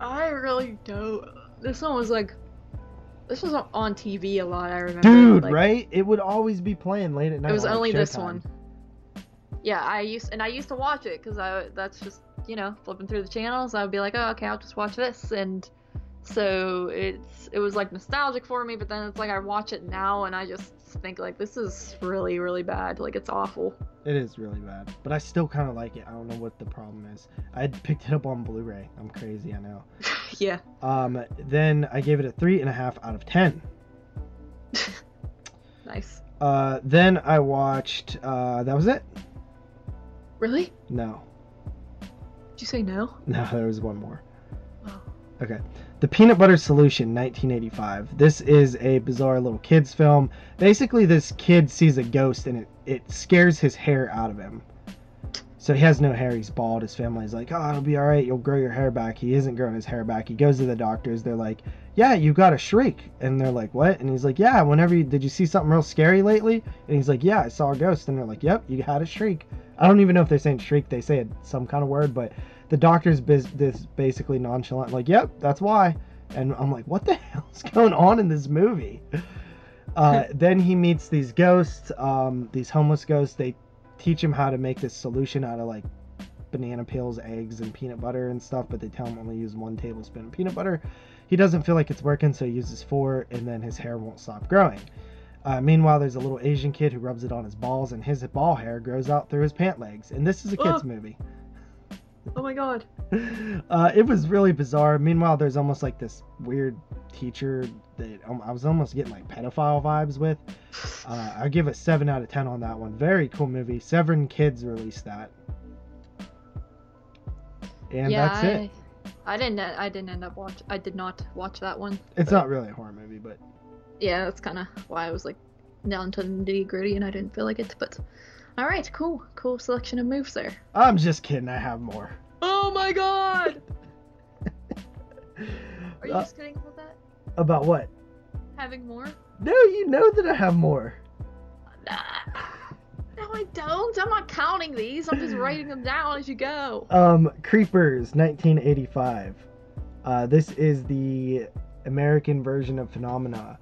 I really don't. This one was on TV a lot, I remember. Dude, like, right? It would always be playing late at night. It was only this Showtime. one. Yeah, I used to watch it because that's just, flipping through the channels. I would be like, oh, okay, I'll just watch this, and so it was like nostalgic for me. But then it's like I watch it now and I just think like this is really, really bad. Like, it's awful. It is really bad, but I still kind of like it. I don't know what the problem is. I picked it up on Blu-ray. I'm crazy, I know. Yeah. Then I gave it a 3.5 out of 10. Nice. Then I watched. That was it. Really? No. Did you say no? No, there was one more. Oh. Okay. The Peanut Butter Solution, 1985. This is a bizarre little kid's film. Basically, this kid sees a ghost and it scares his hair out of him. So he has no hair, he's bald. His family's like, oh, it'll be alright, you'll grow your hair back. He isn't growing his hair back. He goes to the doctors, they're like, yeah, you got a shriek. And they're like, what? And he's like, yeah, did you see something real scary lately? And he's like, yeah, I saw a ghost. And they're like, yep, you had a shriek. I don't even know if they're saying shriek, they say some kind of word, but the doctor's this basically nonchalant, like, yep, that's why. And I'm like, what the hell's going on in this movie? Then he meets these ghosts, these homeless ghosts. They teach him how to make this solution out of like banana peels, eggs, and peanut butter and stuff, but they tell him only use 1 tablespoon of peanut butter. He doesn't feel like it's working, so he uses 4, and then his hair won't stop growing. Meanwhile, there's a little Asian kid who rubs it on his balls, and his ball hair grows out through his pant legs. And this is a kid's movie. Oh my god. It was really bizarre. Meanwhile, there's almost like this weird teacher that I was almost getting like pedophile vibes with. I give it 7 out of 10 on that one. Very cool movie. Severin Kids released that. And that's it. I did not watch that one. It's not really a horror movie, but yeah, that's kind of why I was like down to the nitty gritty and I didn't feel like it. But all right, cool selection of moves there. I'm just kidding. I have more. Oh my god! Are you just kidding about that? About what? Having more? No, you know that I have more. No, I don't. I'm not counting these. I'm just writing them down as you go. Creepers, 1985. This is the American version of Phenomena.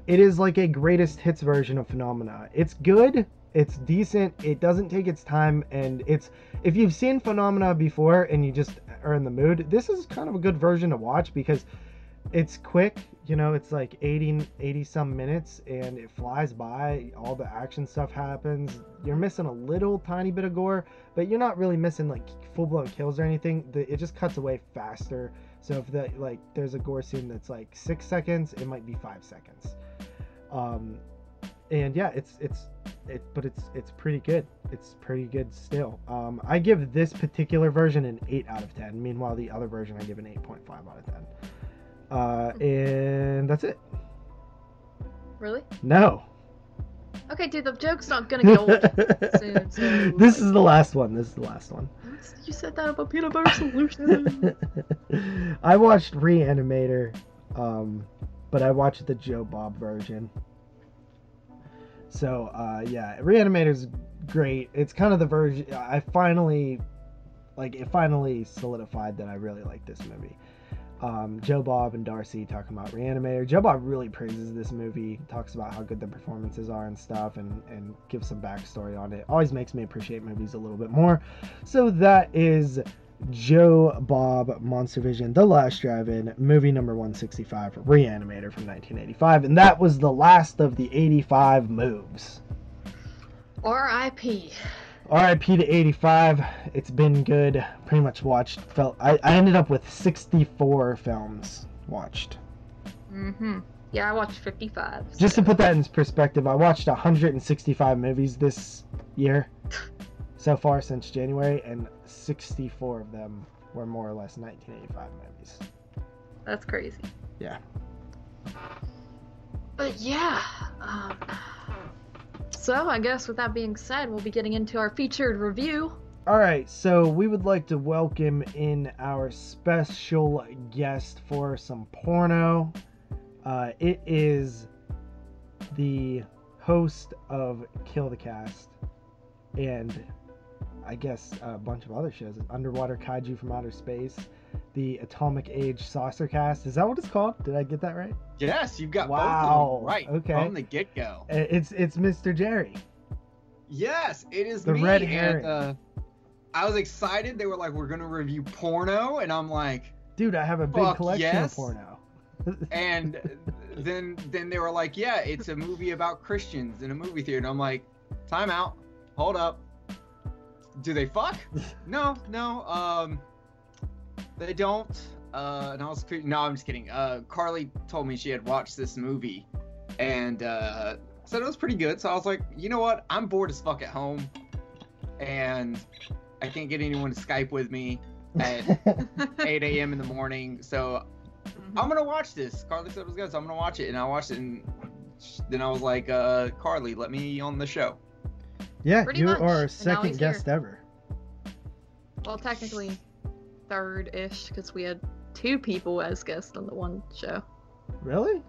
It is like a greatest hits version of Phenomena. It's good. It's decent. It doesn't take its time, and if you've seen Phenomena before and you just are in the mood, this is kind of a good version to watch because it's quick. It's like 80 some minutes and it flies by. All the action stuff happens. You're missing a little tiny bit of gore, but you're not really missing like full-blown kills or anything. It just cuts away faster. So if there's a gore scene that's like 6 seconds, it might be 5 seconds. And yeah, it's pretty good. It's pretty good still. I give this particular version an 8 out of 10. Meanwhile, the other version I give an 8.5 out of 10. And that's it. Really? No. Okay, dude, the joke's not gonna get old soon, so... This is the last one. This is the last one. You said that about peanut butter solution. I watched Reanimator, but I watched the Joe Bob version. So, yeah, Reanimator's great. It's kind of the version... it finally solidified that I really like this movie. Joe Bob and Darcy talking about Reanimator. Joe Bob really praises this movie, talks about how good the performances are and stuff, and gives some backstory on it. Always makes me appreciate movies a little bit more. So that is Joe Bob, Monster Vision, The Last Drive-In, movie number 165, Reanimator from 1985. And that was the last of the 85 moves. R.I.P. RIP to 85. It's been good. Pretty much watched. I ended up with 64 films watched. Yeah, I watched 55. Just to put that in perspective, I watched 165 movies this year so far since January, and 64 of them were more or less 1985 movies. That's crazy. Yeah. But yeah, so I guess with that being said, we'll be getting into our featured review. Alright, so we would like to welcome in our special guest for some porno. It is the host of Kill the Cast and I guess a bunch of other shows. Underwater Kaiju from Outer Space, the Atomic Age Saucer Cast. Is that what it's called? Did I get that right? Yes, you've got both of them right okay. from the get-go. It's Mr. Jerry. Yes, it is the me. red herring. And, I was excited. They were like, we're going to review porno. And I'm like... Dude, I have a big collection of porno. And then they were like, yeah, it's a movie about Christians in a movie theater. And I'm like, time out. Hold up. Do they fuck? No. They don't. And I was... No, I'm just kidding. Carly told me she had watched this movie. And said it was pretty good. So I was like, you know what? I'm bored as fuck at home. And... I can't get anyone to Skype with me at 8 a.m. in the morning, so I'm gonna watch this. Carly said it was good, so I'm gonna watch it. And I watched it, and then I was like, Carly, let me on the show. Yeah, pretty you much. are our second guest ever. Well, technically third-ish, because we had two people as guests on the one show. Really?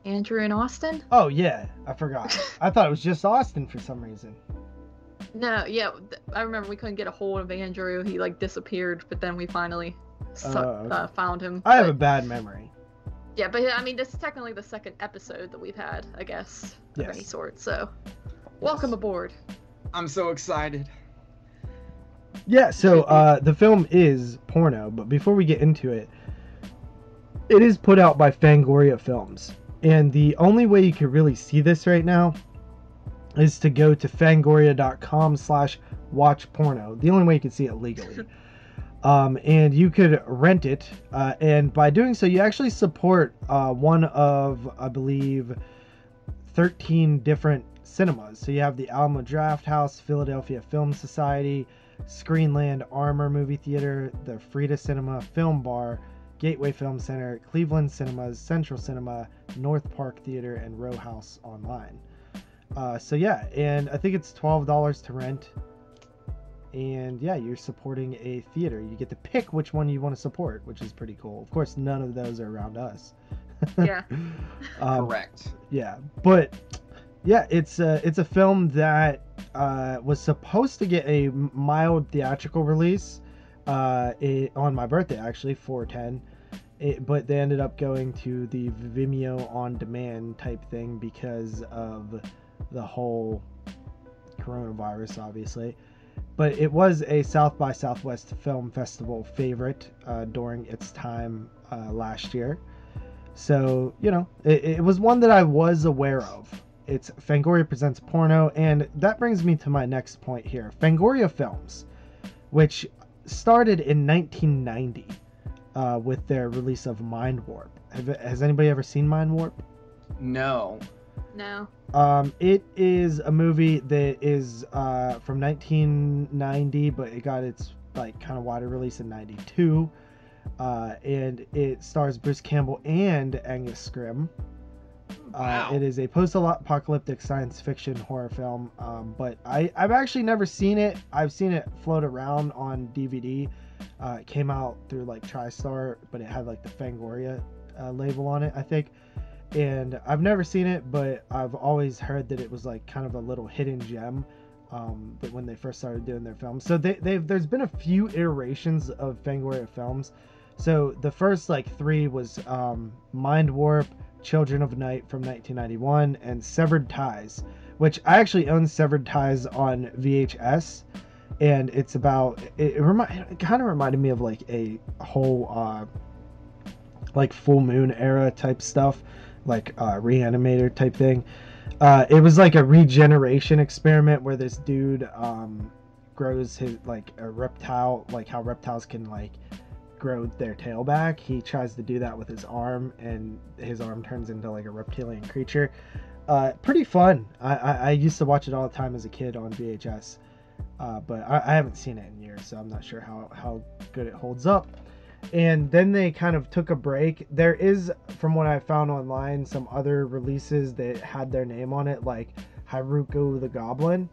Andrew and Austin? Oh, yeah, I forgot. I thought it was just Austin for some reason. No, yeah, I remember we couldn't get a hold of Andrew. He, disappeared, but then we finally found him. I have a bad memory. Yeah, but, I mean, this is technically the second episode that we've had, I guess, of any sort, so welcome aboard. I'm so excited. Yeah, so, the film is porno, but before we get into it, it is put out by Fangoria Films, and the only way you can really see this right now is to go to fangoria.com/watchporno. The only way you can see it legally. And you could rent it. And by doing so, you actually support one of, I believe, 13 different cinemas. So you have the Alamo Drafthouse, Philadelphia Film Society, Screenland Armor Movie Theater, the Frida Cinema Film Bar, Gateway Film Center, Cleveland Cinemas, Central Cinema, North Park Theater, and Row House Online. So yeah, and I think it's $12 to rent, and yeah, you're supporting a theater. You get to pick which one you want to support, which is pretty cool. Of course, none of those are around us. Yeah. Correct. Yeah, but yeah, it's a film that was supposed to get a mild theatrical release on my birthday, actually, 4/10. But they ended up going to the Vimeo on demand type thing because of the whole coronavirus, obviously. But it was a South by Southwest Film Festival favorite during its time last year. So, it was one that I was aware of. It's Fangoria Presents Porno, and that brings me to my next point here. Fangoria Films, which started in 1990 with their release of Mind Warp. Has anybody ever seen Mind Warp? No. No. It is a movie that is from 1990, but it got its kind of wider release in 92. And it stars Bruce Campbell and Angus Scrimm. Wow. It is a post-apocalyptic science fiction horror film, but I've actually never seen it. I've seen it float around on DVD. It came out through like TriStar, but it had like the Fangoria label on it, I think. And I've never seen it, but I've always heard that it was like kind of a little hidden gem that when they first started doing their films. So there's been a few iterations of Fangoria films. So the first like 3 was Mind Warp, Children of Night from 1991, and Severed Ties, which I actually own Severed Ties on VHS, and it's about it kind of reminded me of like a whole like Full Moon era type stuff, like Reanimator type thing. It was like a regeneration experiment where this dude grows his like a reptile, like how reptiles can like grow their tail back. He tries to do that with his arm, and his arm turns into like a reptilian creature. Pretty fun. I used to watch it all the time as a kid on VHS, but I haven't seen it in years, so I'm not sure how good it holds up. And then they kind of took a break. There is, from what I found online, some other releases that had their name on it, like Haruko the Goblin.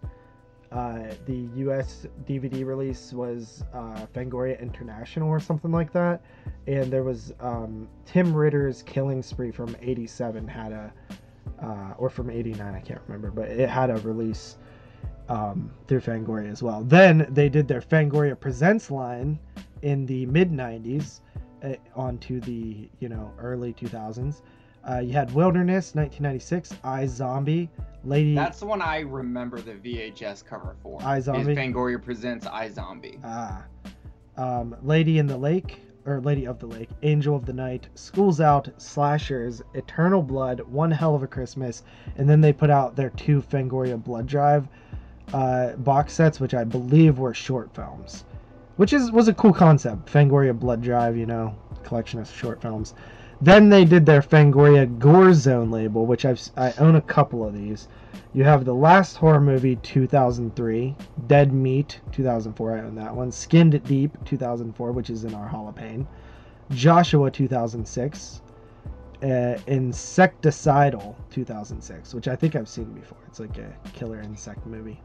The US DVD release was Fangoria International or something like that. And there was Tim Ritter's Killing Spree from 87 had a, or from 89, I can't remember, but it had a release through Fangoria as well. Then they did their Fangoria Presents line in the mid-90s onto the, early 2000s. You had Wilderness, 1996, iZombie, Lady... That's the one I remember the VHS cover for. iZombie? Fangoria presents iZombie. Lady in the Lake, or Lady of the Lake, Angel of the Night, School's Out, Slashers, Eternal Blood, One Hell of a Christmas, and then they put out their 2 Fangoria Blood Drive box sets, which I believe were short films, which was a cool concept. Fangoria Blood Drive, collection of short films. Then they did their Fangoria Gore Zone label, which I own a couple of these. You have The Last Horror Movie 2003, Dead Meat 2004, I own that one, Skinned Deep 2004, which is in our Hall of Pain, Joshua 2006, Insecticidal 2006, which I think I've seen before. It's like a killer insect movie.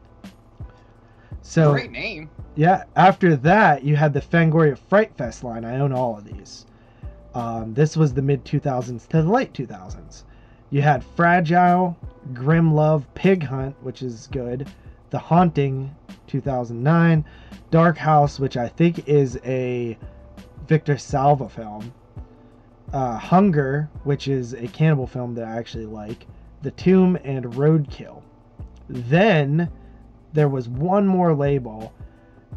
So, great name. Yeah, after that, you had the Fangoria Fright Fest line. I own all of these. This was the mid-2000s to the late 2000s. You had Fragile, Grim Love, Pig Hunt, which is good, The Haunting, 2009, Dark House, which I think is a Victor Salva film, Hunger, which is a cannibal film that I actually like, The Tomb, and Roadkill. Then there was one more label,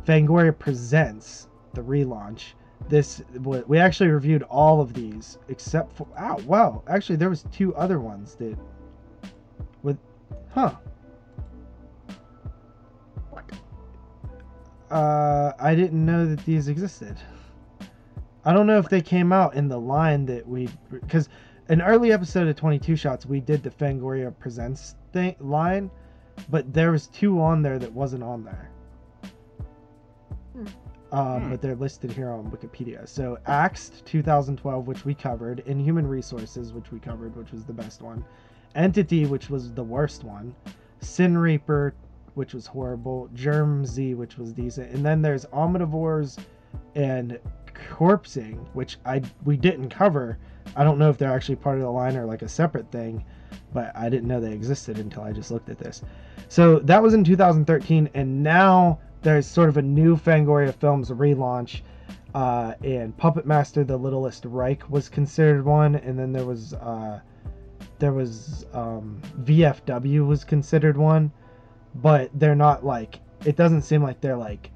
Fangoria Presents, the relaunch. We actually reviewed all of these except for actually there was 2 other ones that I didn't know that these existed. I don't know if they came out in the line that because an early episode of 22 Shots we did the Fangoria Presents line, but there was 2 on there that wasn't on there. But they're listed here on Wikipedia. So Axed 2012, which we covered, Inhuman Resources, which we covered, which was the best one, Entity, which was the worst one, Sin Reaper, which was horrible, Germ Z, which was decent, and then there's Omnivores and Corpsing, which we didn't cover. I don't know if they're actually part of the line or like a separate thing, but I didn't know they existed until I just looked at this. So that was in 2013, and now there's sort of a new Fangoria Films relaunch, and Puppet Master the Littlest Reich was considered one, and then there was VFW was considered one, but they're not like, it doesn't seem like they're like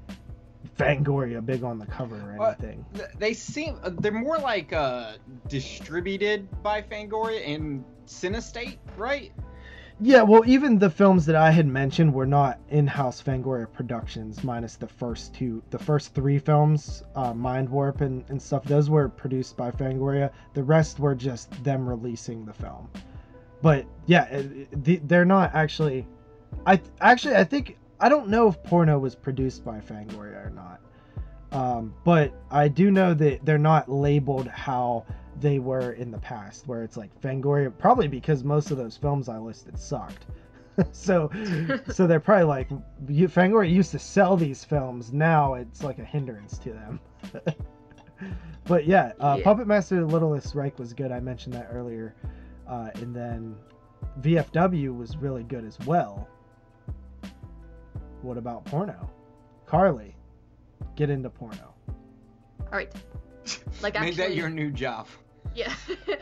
Fangoria big on the cover or anything. They're more like distributed by Fangoria and Cinestate, right? Yeah, well, even the films that I had mentioned were not in-house Fangoria productions, minus the first 3 films, Mind Warp and stuff. Those were produced by Fangoria. The rest were just them releasing the film. But yeah, they're not actually. I think, I don't know if Porno was produced by Fangoria or not. But I do know that they're not labeled how they were in the past, where it's like Fangoria, probably because most of those films I listed sucked. so they're probably like, Fangoria used to sell these films, now it's like a hindrance to them. But yeah, Puppet Master the Littlest Reich was good. I mentioned that earlier. And then VFW was really good as well. What about Porno? Carly, get into Porno. All right. Like, Make that your new job. Yeah.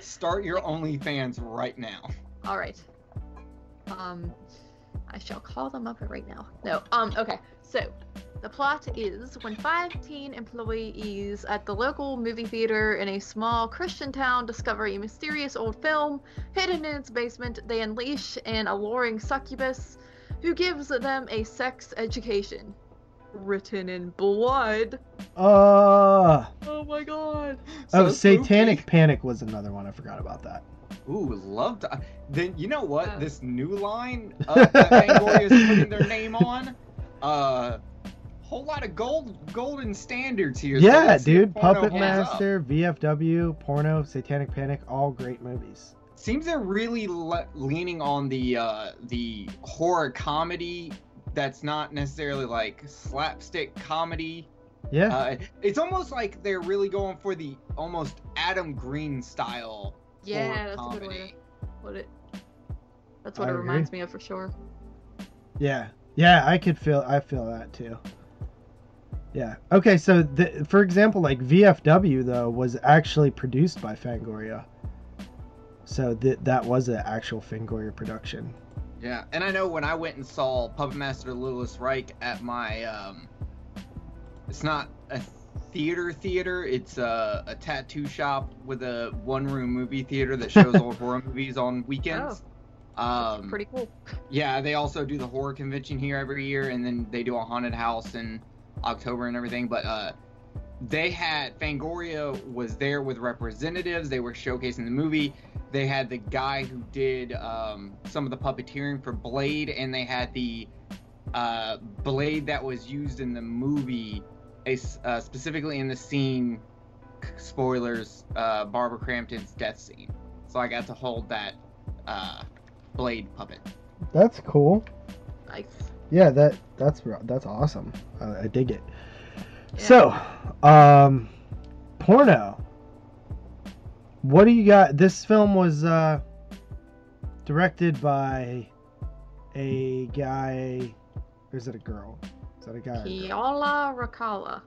Start your OnlyFans right now. All right. I shall call them up right now. No. Okay. So, the plot is when 5 teen employees at the local movie theater in a small Christian town discover a mysterious old film hidden in its basement, they unleash an alluring succubus who gives them a sex education. Written in blood. Oh my god. So Satanic spooky. Panic was another one. I forgot about that. Ooh, loved. Then you know what? This new line that Fangoria is putting their name on. Whole lot of golden standards here. Yeah, so dude. Puppet Master, VFW, Porno, Satanic Panic, all great movies. Seems they're really leaning on the horror comedy. That's not necessarily like slapstick comedy. Yeah. It's almost like they're really going for the almost Adam Green style. Yeah, that's comedy. A good way to put it. That's what it reminds me of for sure. Yeah. Yeah, I feel that too. Yeah. Okay, so for example, like VFW though was actually produced by Fangoria. So that was an actual Fangoria production. Yeah, and I know when I went and saw Puppet Master the Littlest Reich at my, it's not a theater, it's a tattoo shop with a one-room movie theater that shows old horror movies on weekends. That's pretty cool. Yeah, they also do the horror convention here every year, and then they do a haunted house in October and everything, but Fangoria was there with representatives, they were showcasing the movie. They had the guy who did some of the puppeteering for Blade, and they had the Blade that was used in the movie, specifically in the scene, spoilers, Barbara Crampton's death scene. So I got to hold that Blade puppet. That's cool. Nice. Yeah, that's awesome. I dig it. Yeah. So, Porno. What do you got? This film was directed by a guy, or is it a girl? Is that a guy? Kiala Rakala.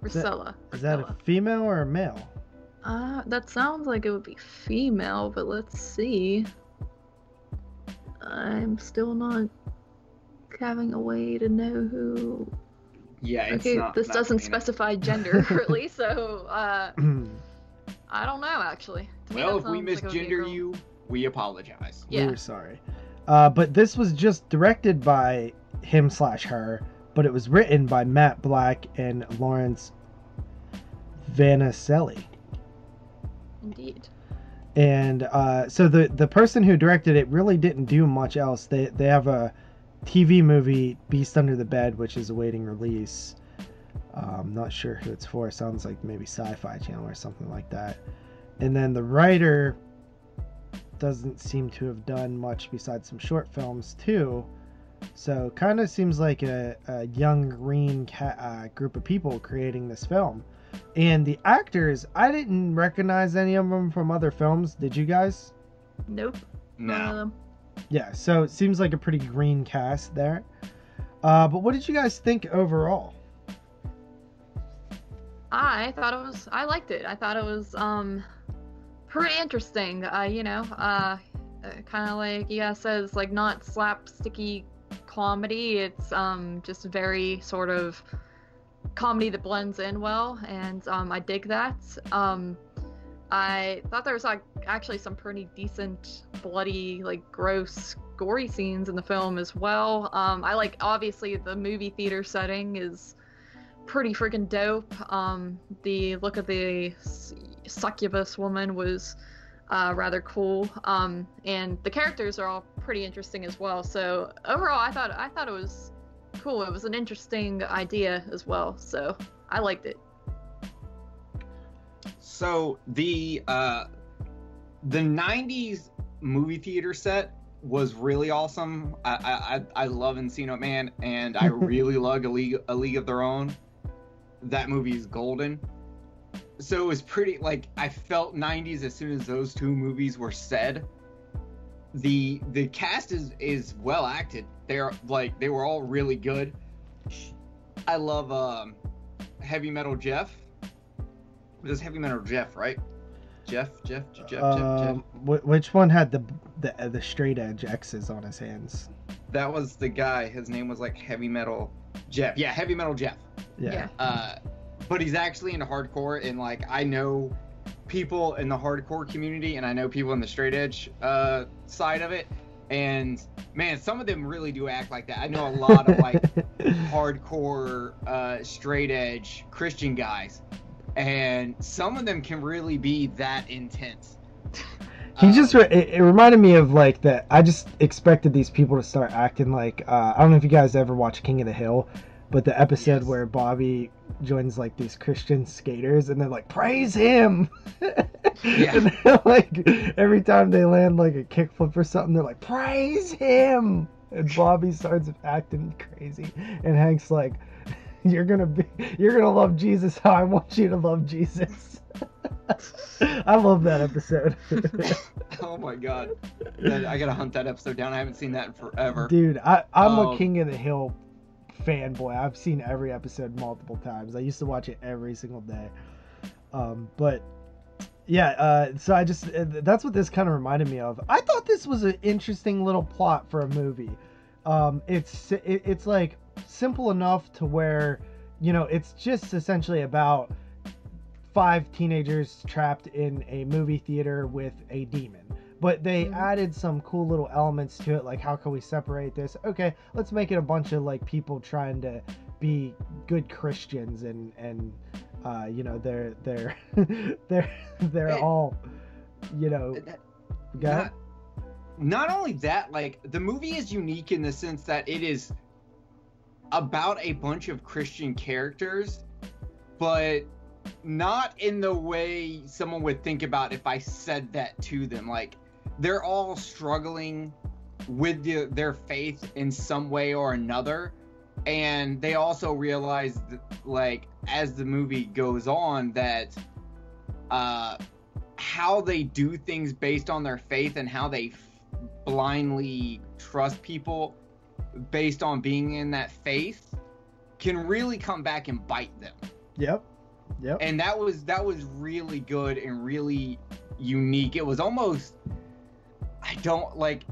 Rusella. Is that a female or a male? That sounds like it would be female, but let's see. I'm still not having a way to know who. Yeah, it's okay, not. This doesn't specify gender, really, so I don't know, actually. Well, if we misgender you, we apologize. Yeah. We're sorry. But this was just directed by him/her, but it was written by Matt Black and Lawrence Vanicelli. Indeed. And so the person who directed it really didn't do much else. They have a TV movie, Beast Under the Bed, which is awaiting release. I'm not sure who it's for. It sounds like maybe Sci-Fi Channel or something like that. And then the writer doesn't seem to have done much besides some short films too. So kind of seems like a young green group of people creating this film. And the actors, I didn't recognize any of them from other films. Did you guys? Nope. No. Yeah, so it seems like a pretty green cast there. But what did you guys think overall? I liked it. I thought it was pretty interesting. Kind of like you guys said, it's like not slapsticky comedy. It's just very sort of comedy that blends in well, and I dig that. I thought there was actually some pretty decent bloody, gross, gory scenes in the film as well. Obviously the movie theater setting is pretty freaking dope. The look of the succubus woman was rather cool, and the characters are all pretty interesting as well. So overall, I thought it was cool. It was an interesting idea as well, so I liked it. So the 90s movie theater set was really awesome. I love Encino Man, and I really love A League of Their Own. That movie is golden. So it was pretty, like, I felt 90s as soon as those two movies were said. The cast is well acted. They were all really good. I love Heavy Metal Jeff. It was Heavy Metal Jeff, right? Jeff. Which one had the straight edge X's on his hands? That was the guy. His name was like Heavy Metal Jeff. Yeah, Heavy Metal Jeff. Yeah. But he's actually into hardcore, and like I know people in the hardcore community, and I know people in the straight edge side of it, and man, some of them really do act like that. I know a lot of like hardcore straight edge Christian guys, and some of them can really be that intense. It reminded me of like that. I just expected these people to start acting like I don't know if you guys ever watch King of the Hill, but the episode where Bobby joins like these Christian skaters and they're like, praise him. Yeah. And then, like every time they land like a kickflip or something, they're like, praise him. And Bobby starts acting crazy, and Hank's like, you're gonna love Jesus how I want you to love Jesus. I love that episode. Oh my god, I gotta hunt that episode down. I haven't seen that in forever. Dude, I'm a King of the Hill fanboy. I've seen every episode multiple times. I used to watch it every single day. But yeah, so that's what this kind of reminded me of. I thought this was an interesting little plot for a movie. It's like simple enough to where, you know, it's just essentially about 5 teenagers trapped in a movie theater with a demon. But they added some cool little elements to it, like how can we separate this? Okay, let's make it a bunch of like people trying to be good Christians, and you know, they're all, you know, not only that, like the movie is unique in the sense that it is about a bunch of Christian characters, but not in the way someone would think about if I said that to them. Like, they're all struggling with their faith in some way or another, and they also realize that, like, as the movie goes on, that how they do things based on their faith and how they blindly trust people based on being in that faith can really come back and bite them. Yep. And that was really good and really unique. It was almost,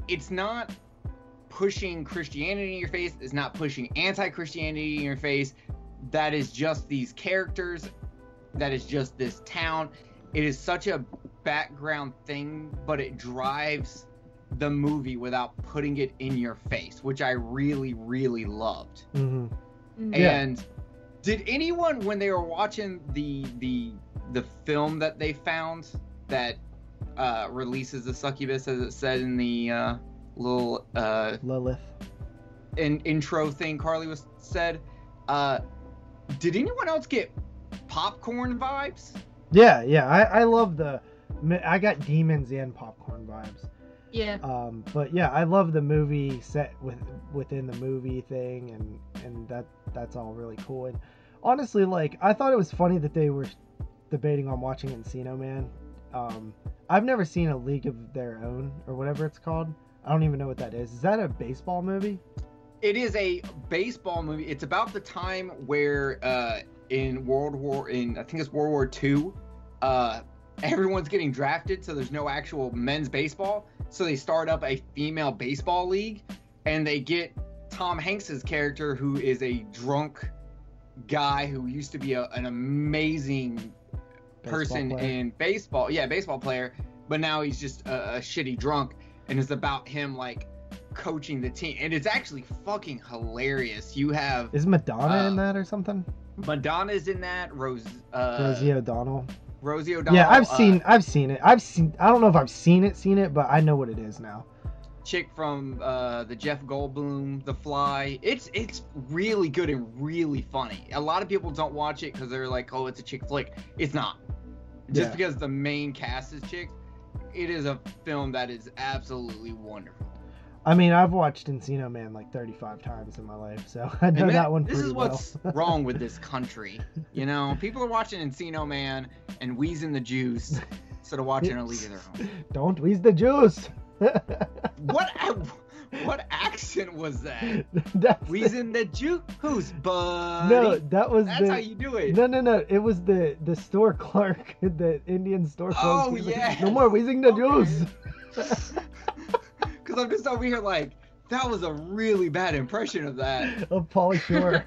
it's not pushing Christianity in your face. It's not pushing anti-Christianity in your face. That is just these characters. That is just this town. It is such a background thing, but it drives the movie without putting it in your face, which I really, really loved. Mm-hmm. And did anyone, when they were watching the film that they found that releases the succubus, as it said in the little Lilith intro thing Carly said, did anyone else get popcorn vibes? Yeah, I love I got demons and popcorn vibes. Yeah. But yeah, I love the movie set within the movie thing, and that's all really cool. And honestly, like, I thought it was funny that they were debating on watching Encino Man. I've never seen A League of Their Own, or whatever it's called. I don't even know what that is. Is that a baseball movie? It is a baseball movie. It's about the time where in I think it's World War II, everyone's getting drafted, so there's no actual men's baseball. So they start up a female baseball league, and they get Tom Hanks's character, who is a drunk guy who used to be an amazing person in baseball. Yeah, baseball player, but now he's just a shitty drunk, and it's about him like coaching the team, and it's actually fucking hilarious. You have is Madonna in that or something? Madonna's in that. Rosie O'Donnell. Yeah, I've seen it. I don't know if I've seen it, but I know what it is now. Chick from the Jeff Goldblum, The Fly. It's really good and really funny. A lot of people don't watch it because they're like, oh, it's a chick flick. It's not. just Yeah. because the main cast is chicks. It is a film that is absolutely wonderful. I mean, I've watched Encino Man like 35 times in my life, so I know And man, that one this pretty is what's well. wrong with this country. You know, people are watching Encino Man and wheezing the juice instead of watching A League of Their Own. Don't wheeze the juice. What accent was that? That's Wheezing the juice, buddy? No, that's how you do it. No. It was the store clerk, the Indian store clerk. Oh, He was like, yes. no more wheezing the Okay. juice. Because I'm just over here like, that was a really bad impression of that. Of Pauly Shore.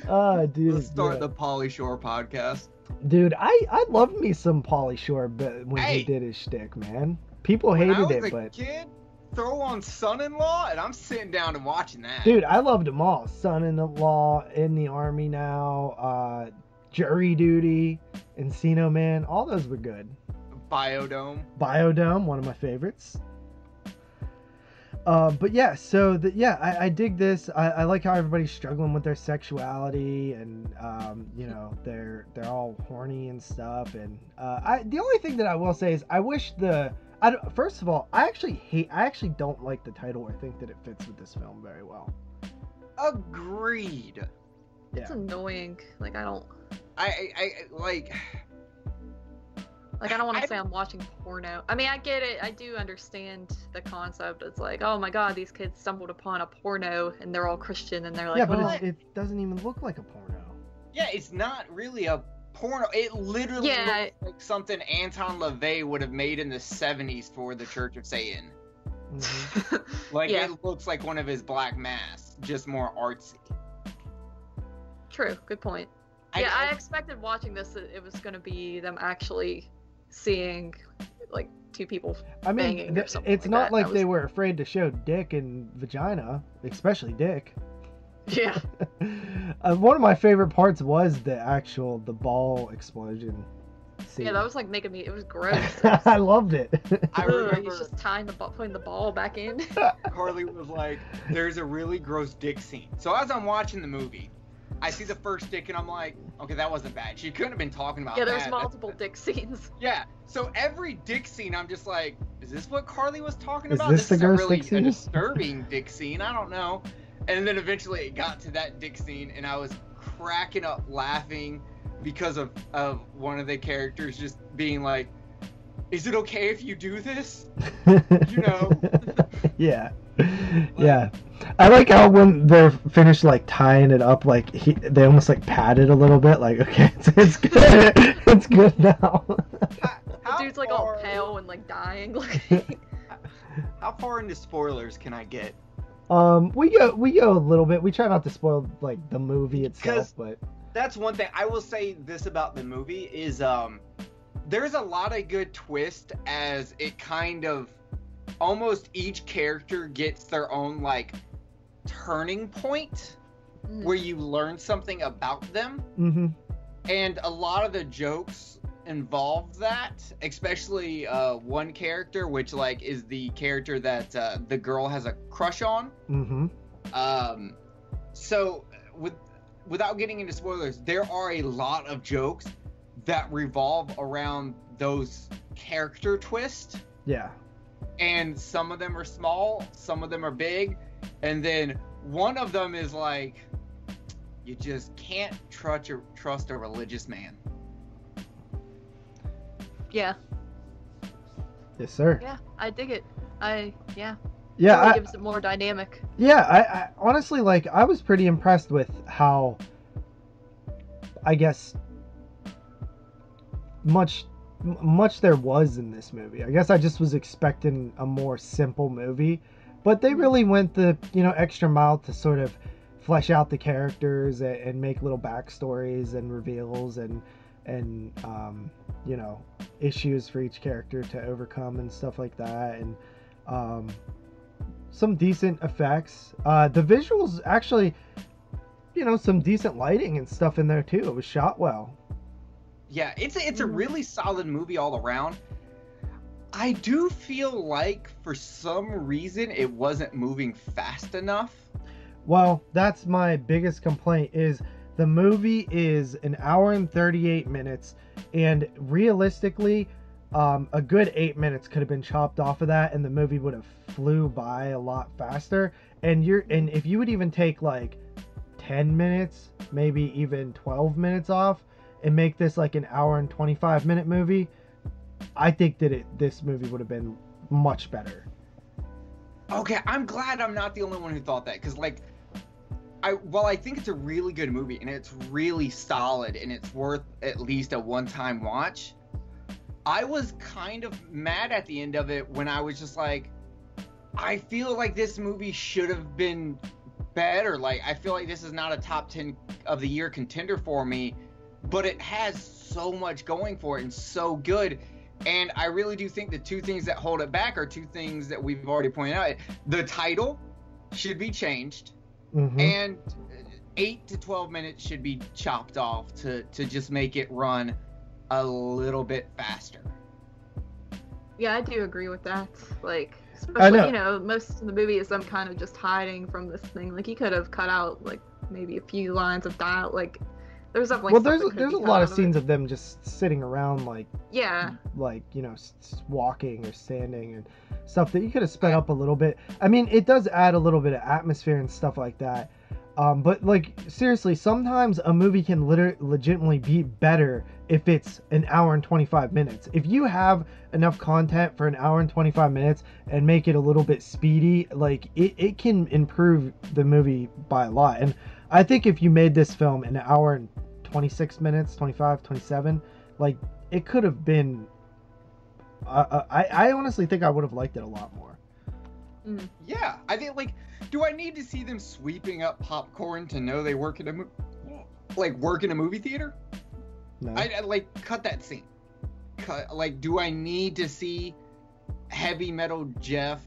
Ah, dude. Let's start yeah. the Pauly Shore podcast. Dude, I loved me some Pauly Shore when Hey. he did his shtick, man. People When I hated was it, a but kid, throw on Son-in-Law, and I'm sitting down and watching that. dude, I loved them all. Son-in-Law, In the Army Now, Jury Duty, Encino Man, all those were good. Biodome. Biodome, one of my favorites. But yeah, so I dig this. I like how everybody's struggling with their sexuality, and you know, they're all horny and stuff. And the only thing that I will say is I wish first of all, I actually don't like the title or think that it fits with this film very well. Agreed. It's annoying. Like I don't want to say I'm watching porno. I mean, I get it. I do understand the concept. It's like, oh my god, these kids stumbled upon a porno and they're all Christian and they're like, Yeah, but oh. it doesn't even look like a porno. Yeah, it's not really a porno. It literally Yeah. looks like something Anton LaVey would have made in the 70s for the Church of Satan. Mm-hmm. Like, Yeah. it looks like one of his black masks, just more artsy. True. Good point. Yeah, I expected watching this that it was going to be them actually seeing like two people I mean, banging or something. it's not like that. they were afraid to show dick and vagina, especially dick. Yeah. One of my favorite parts was the ball explosion scene. Yeah, that was like making me. It was gross. I loved it. I Ugh, remember he's just putting the ball back in. Carly was like, there's a really gross dick scene. So as I'm watching the movie, I see the first dick and I'm like, okay, that wasn't bad. She couldn't have been talking about Yeah, that. there's multiple dick scenes. Yeah, so every dick scene, I'm just like, is this what Carly was talking Is about? this the is gross really dick scene? a disturbing dick scene. I don't know. And then eventually it got to that dick scene, and I was cracking up laughing because of one of the characters just being like, is it okay if you do this? You know? Yeah. Yeah. I like how when they're finished like tying it up, like they almost like pat it a little bit, like, okay, it's good. It's good now. The dude's like all pale and like dying. Like, how far into spoilers can I get? We go a little bit. We try not to spoil like the movie itself, but that's one thing I will say this about the movie is there's a lot of good twist as it kind of almost each character gets their own like turning point where you learn something about them. Mm-hmm. And a lot of the jokes involve that, especially one character, which like is the character that the girl has a crush on. Mm-hmm. So without getting into spoilers, there are a lot of jokes that revolve around those character twists. Yeah. And some of them are small, some of them are big, and then one of them is like, you just can't trust a religious man. yeah. Yes, sir. Yeah, I dig it. Yeah. Totally gives it more dynamic. Yeah, I honestly, like, I was pretty impressed with how, I guess, much there was in this movie. I guess I just was expecting a more simple movie, but they really went the, extra mile to sort of flesh out the characters and make little backstories and reveals and issues for each character to overcome and stuff like that. And some decent effects. The visuals actually, some decent lighting and stuff in there too. It was shot well. Yeah, it's a really solid movie all around. I do feel like for some reason it wasn't moving fast enough. Well, that's my biggest complaint is The movie is an hour and 38 minutes, and realistically, a good 8 minutes could have been chopped off of that, and the movie would have flew by a lot faster. And if you would even take like 10 minutes, maybe even 12 minutes off, and make this like an hour and 25-minute movie, I think that this movie would have been much better. Okay, I'm glad I'm not the only one who thought that, because like, I think it's a really good movie and it's really solid and it's worth at least a one-time watch, I was kind of mad at the end of it when I was just like, I feel like this movie should have been better. Like, I feel like this is not a top 10 of the year contender for me, but it has so much going for it and so good. And I really do think the two things that hold it back are two things that we've already pointed out. The title should be changed, and 8 to 12 minutes should be chopped off to just make it run a little bit faster. Yeah, I do agree with that. Like, especially, most of the movie is them kind of just hiding from this thing. Like, he could have cut out, like, maybe a few lines of dialogue. Like, there's definitely there's a lot of scenes of them just sitting around, like, like, walking or standing and stuff that you could have sped up a little bit. I mean, it does add a little bit of atmosphere and stuff like that. But, like, seriously, sometimes a movie can legitimately be better if it's an hour and 25 minutes. If you have enough content for an hour and 25 minutes and make it a little bit speedy, like, it can improve the movie by a lot. And I think if you made this film an hour and 26 minutes, 25, 27, like, it could have been... I honestly think I would have liked it a lot more. Yeah, I think, like, do I need to see them sweeping up popcorn to know they work in a movie theater? No. I like, cut that scene. Do I need to see Heavy Metal Jeff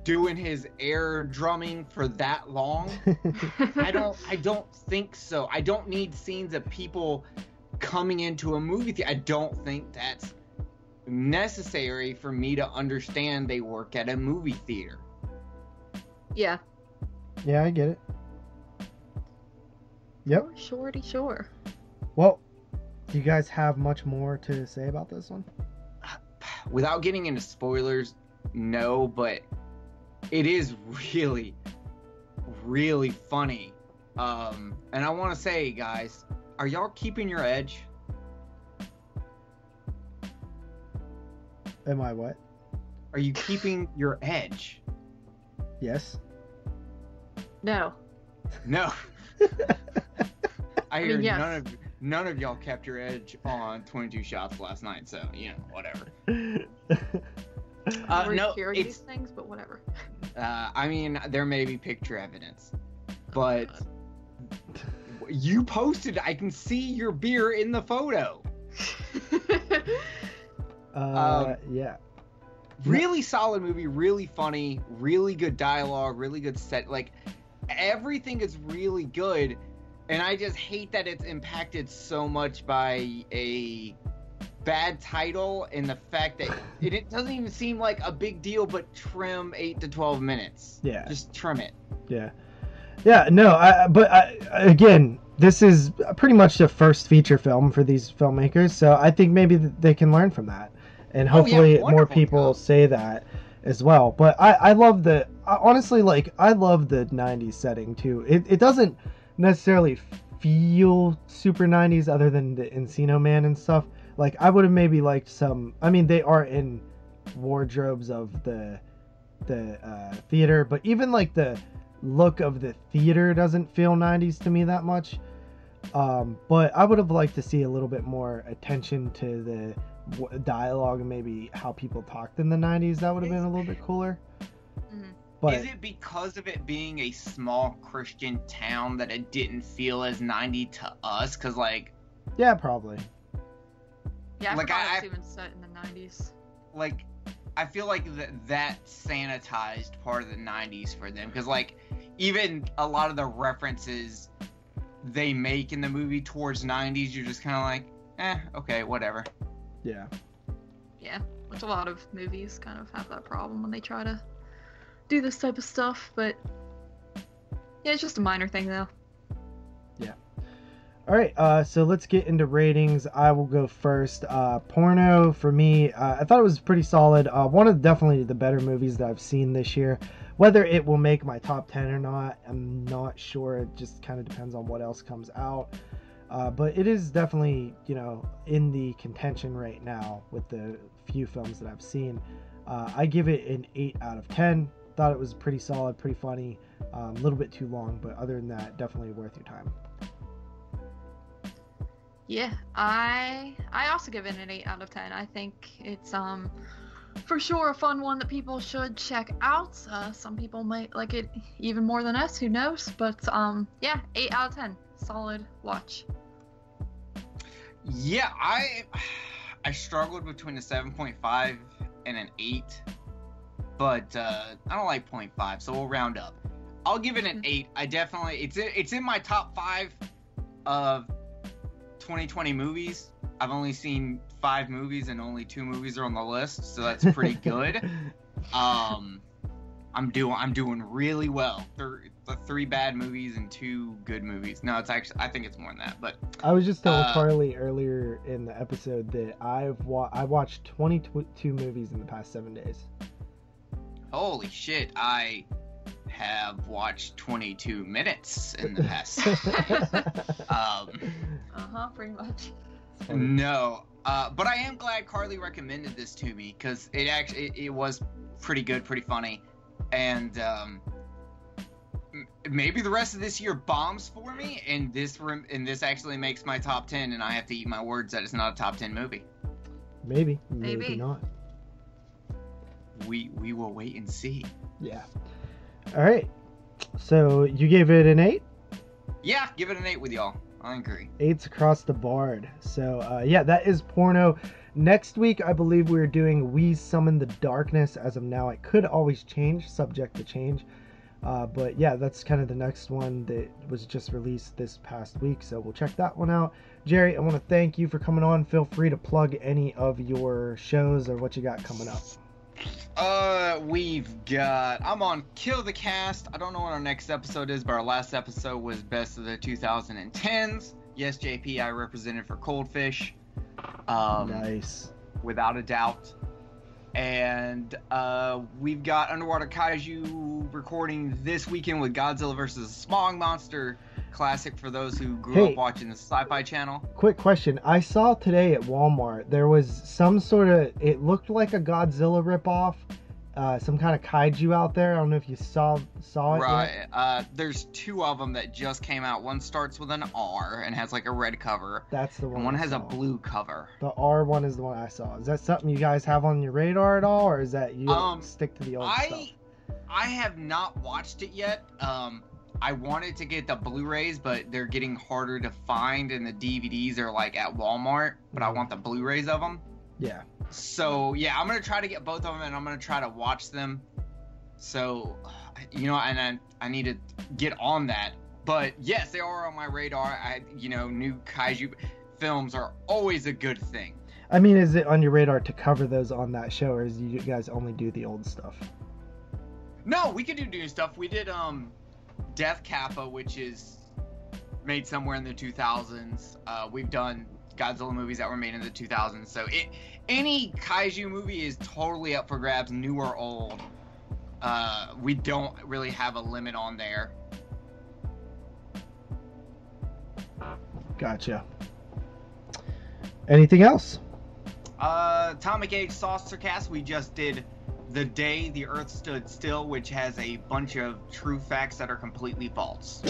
doing his air drumming for that long? I don't think so. I don't need scenes of people coming into a movie theater. I don't think that's necessary for me to understand they work at a movie theater. Yeah, I get it. Yep. Shorty, sure. Well, do you guys have much more to say about this one? Without getting into spoilers, no, but it is really, really funny. And I want to say, guys, are y'all keeping your edge? Am I what? Are you keeping your edge? Yes. No. I hear yes. none of y'all kept your edge on 22 Shots last night, so whatever. No, it's things, but whatever. I mean, there may be picture evidence, but you posted. I can see your beer in the photo. Yeah. Really solid movie, really funny, really good dialogue, really good set. Like, everything is really good, and I just hate that it's impacted so much by a bad title and the fact that it doesn't even seem like a big deal, but trim 8 to 12 minutes. Yeah. Just trim it. Yeah. Yeah, no, again, this is pretty much the first feature film for these filmmakers, so I think maybe they can learn from that. And hopefully more people say that as well. But I love honestly, like, I love the 90s setting too. It doesn't necessarily feel super 90s other than the Encino Man and stuff. Like, I would have maybe liked some, I mean, they are in wardrobes of the theater, but even like the look of the theater doesn't feel 90s to me that much. But I would have liked to see a little bit more attention to the dialogue and maybe how people talked in the 90s. That would have been a little bit cooler. But is it because of it being a small Christian town that it didn't feel as 90 to us? Because, like... Yeah, probably. Yeah, I forgot it's even set in the 90s. Like, I feel like that sanitized part of the 90s for them. Because, like, even a lot of the references they make in the movie towards 90s, you're just kind of like, okay, whatever. Yeah. Yeah, which a lot of movies kind of have that problem when they try to do this type of stuff, but yeah, it's just a minor thing though. Yeah. All right, so let's get into ratings. I will go first. Porno, for me, I thought it was pretty solid. One of definitely the better movies that I've seen this year. Whether it will make my top 10 or not, I'm not sure. It just kind of depends on what else comes out. But it is definitely, in the contention right now with the few films that I've seen. I give it an 8 out of 10. Thought it was pretty solid, pretty funny. A little bit too long, but other than that, definitely worth your time. Yeah, I also give it an 8 out of 10. I think it's for sure a fun one that people should check out. Some people might like it even more than us, who knows? But yeah, 8 out of 10. Solid watch. Yeah, I struggled between a 7.5 and an 8, but I don't like 0.5, so we'll round up. I'll give it an 8. I definitely it's in my top 5 of 2020 movies. I've only seen 5 movies and only 2 movies are on the list, so that's pretty good. I'm doing really well. 3 bad movies and 2 good movies. No, it's actually, I think it's more than that. But I was just telling Carly earlier in the episode that I watched 22 movies in the past 7 days. Holy shit! I have watched 22 minutes in the past. Pretty much. No, but I am glad Carly recommended this to me because it was pretty good, pretty funny, and maybe the rest of this year bombs for me, and this actually makes my top 10, and I have to eat my words that it's not a top 10 movie. Maybe not. We will wait and see. Yeah. All right. So you gave it an 8? Yeah, give it an 8 with y'all. I agree. 8's across the board. So yeah, that is Porno. Next week, I believe we're doing We Summon the Darkness. As of now, it could always change, subject to change. But yeah, that's kind of the next one that was just released this past week. So we'll check that one out. Jerry, I want to thank you for coming on. Feel free to plug any of your shows or what you got coming up. I'm on Kill the Cast. I don't know what our next episode is, but our last episode was Best of the 2010s. Yes, JP, I represented for Coldfish. Nice. Without a doubt. And we've got Underwater Kaiju recording this weekend with Godzilla vs. Smog Monster. Classic for those who grew up watching the Sci-Fi Channel. Quick question. I saw today at Walmart, there was some sort of, it looked like a Godzilla ripoff, some kind of kaiju out there. I don't know if you saw it. Right. There's 2 of them that just came out. One starts with an R and has like a red cover. That's the one. And one has a blue cover. The R one is the one I saw. Is that something you guys have on your radar at all, or is that you stick to the old stuff? I have not watched it yet. I wanted to get the Blu-rays, but they're getting harder to find, and the DVDs are like at Walmart, but I want the Blu-rays of them. Yeah. So, yeah, I'm going to try to get both of them, and I'm going to try to watch them. So, and I need to get on that. But, yes, they are on my radar. New kaiju films are always a good thing. I mean, is it on your radar to cover those on that show, or is you guys only do the old stuff? No, we could do new stuff. We did, Death Kappa, which is made somewhere in the 2000s. We've done Godzilla movies that were made in the 2000s. So any kaiju movie is totally up for grabs, new or old. We don't really have a limit on there. Gotcha. Anything else? Atomic Age Saucer Cast, we just did The Day the Earth Stood Still, which has a bunch of true facts that are completely false.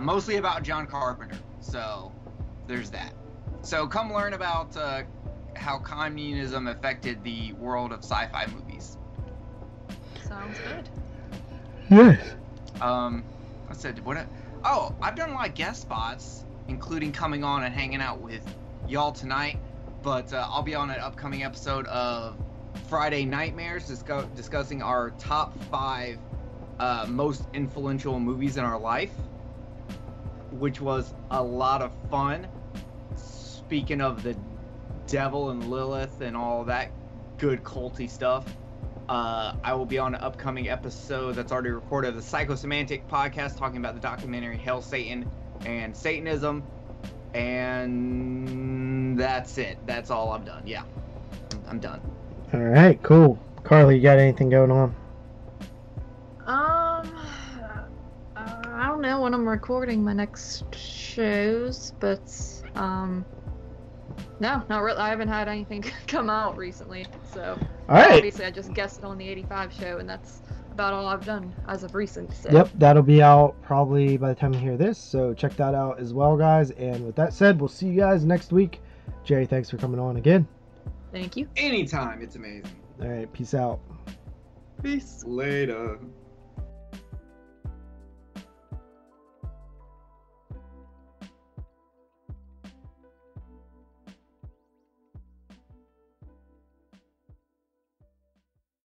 Mostly about John Carpenter. So, there's that. So, come learn about how communism affected the world of sci-fi movies. Sounds good. Yes. I said, I've done a lot of guest spots, including coming on and hanging out with y'all tonight. But I'll be on an upcoming episode of Friday Nightmares, discussing our top 5 most influential movies in our life, which was a lot of fun. Speaking of the devil and Lilith and all that good culty stuff, I will be on an upcoming episode that's already recorded of the Psychosemantic podcast, talking about the documentary Hell, Satan, and Satanism, and that's it. That's all I've done. Yeah, I'm done. All right, cool. Carly, you got anything going on? I don't know when I'm recording my next shows, but no, not really. I haven't had anything come out recently, so All right. obviously I just guessed on the 85 show, and that's about all I've done as of recent. So. Yep, that'll be out probably by the time you hear this, so check that out as well, guys. And with that said, we'll see you guys next week. Jerry, thanks for coming on again. Thank you. Anytime, it's amazing. All right, peace out. Peace. Later.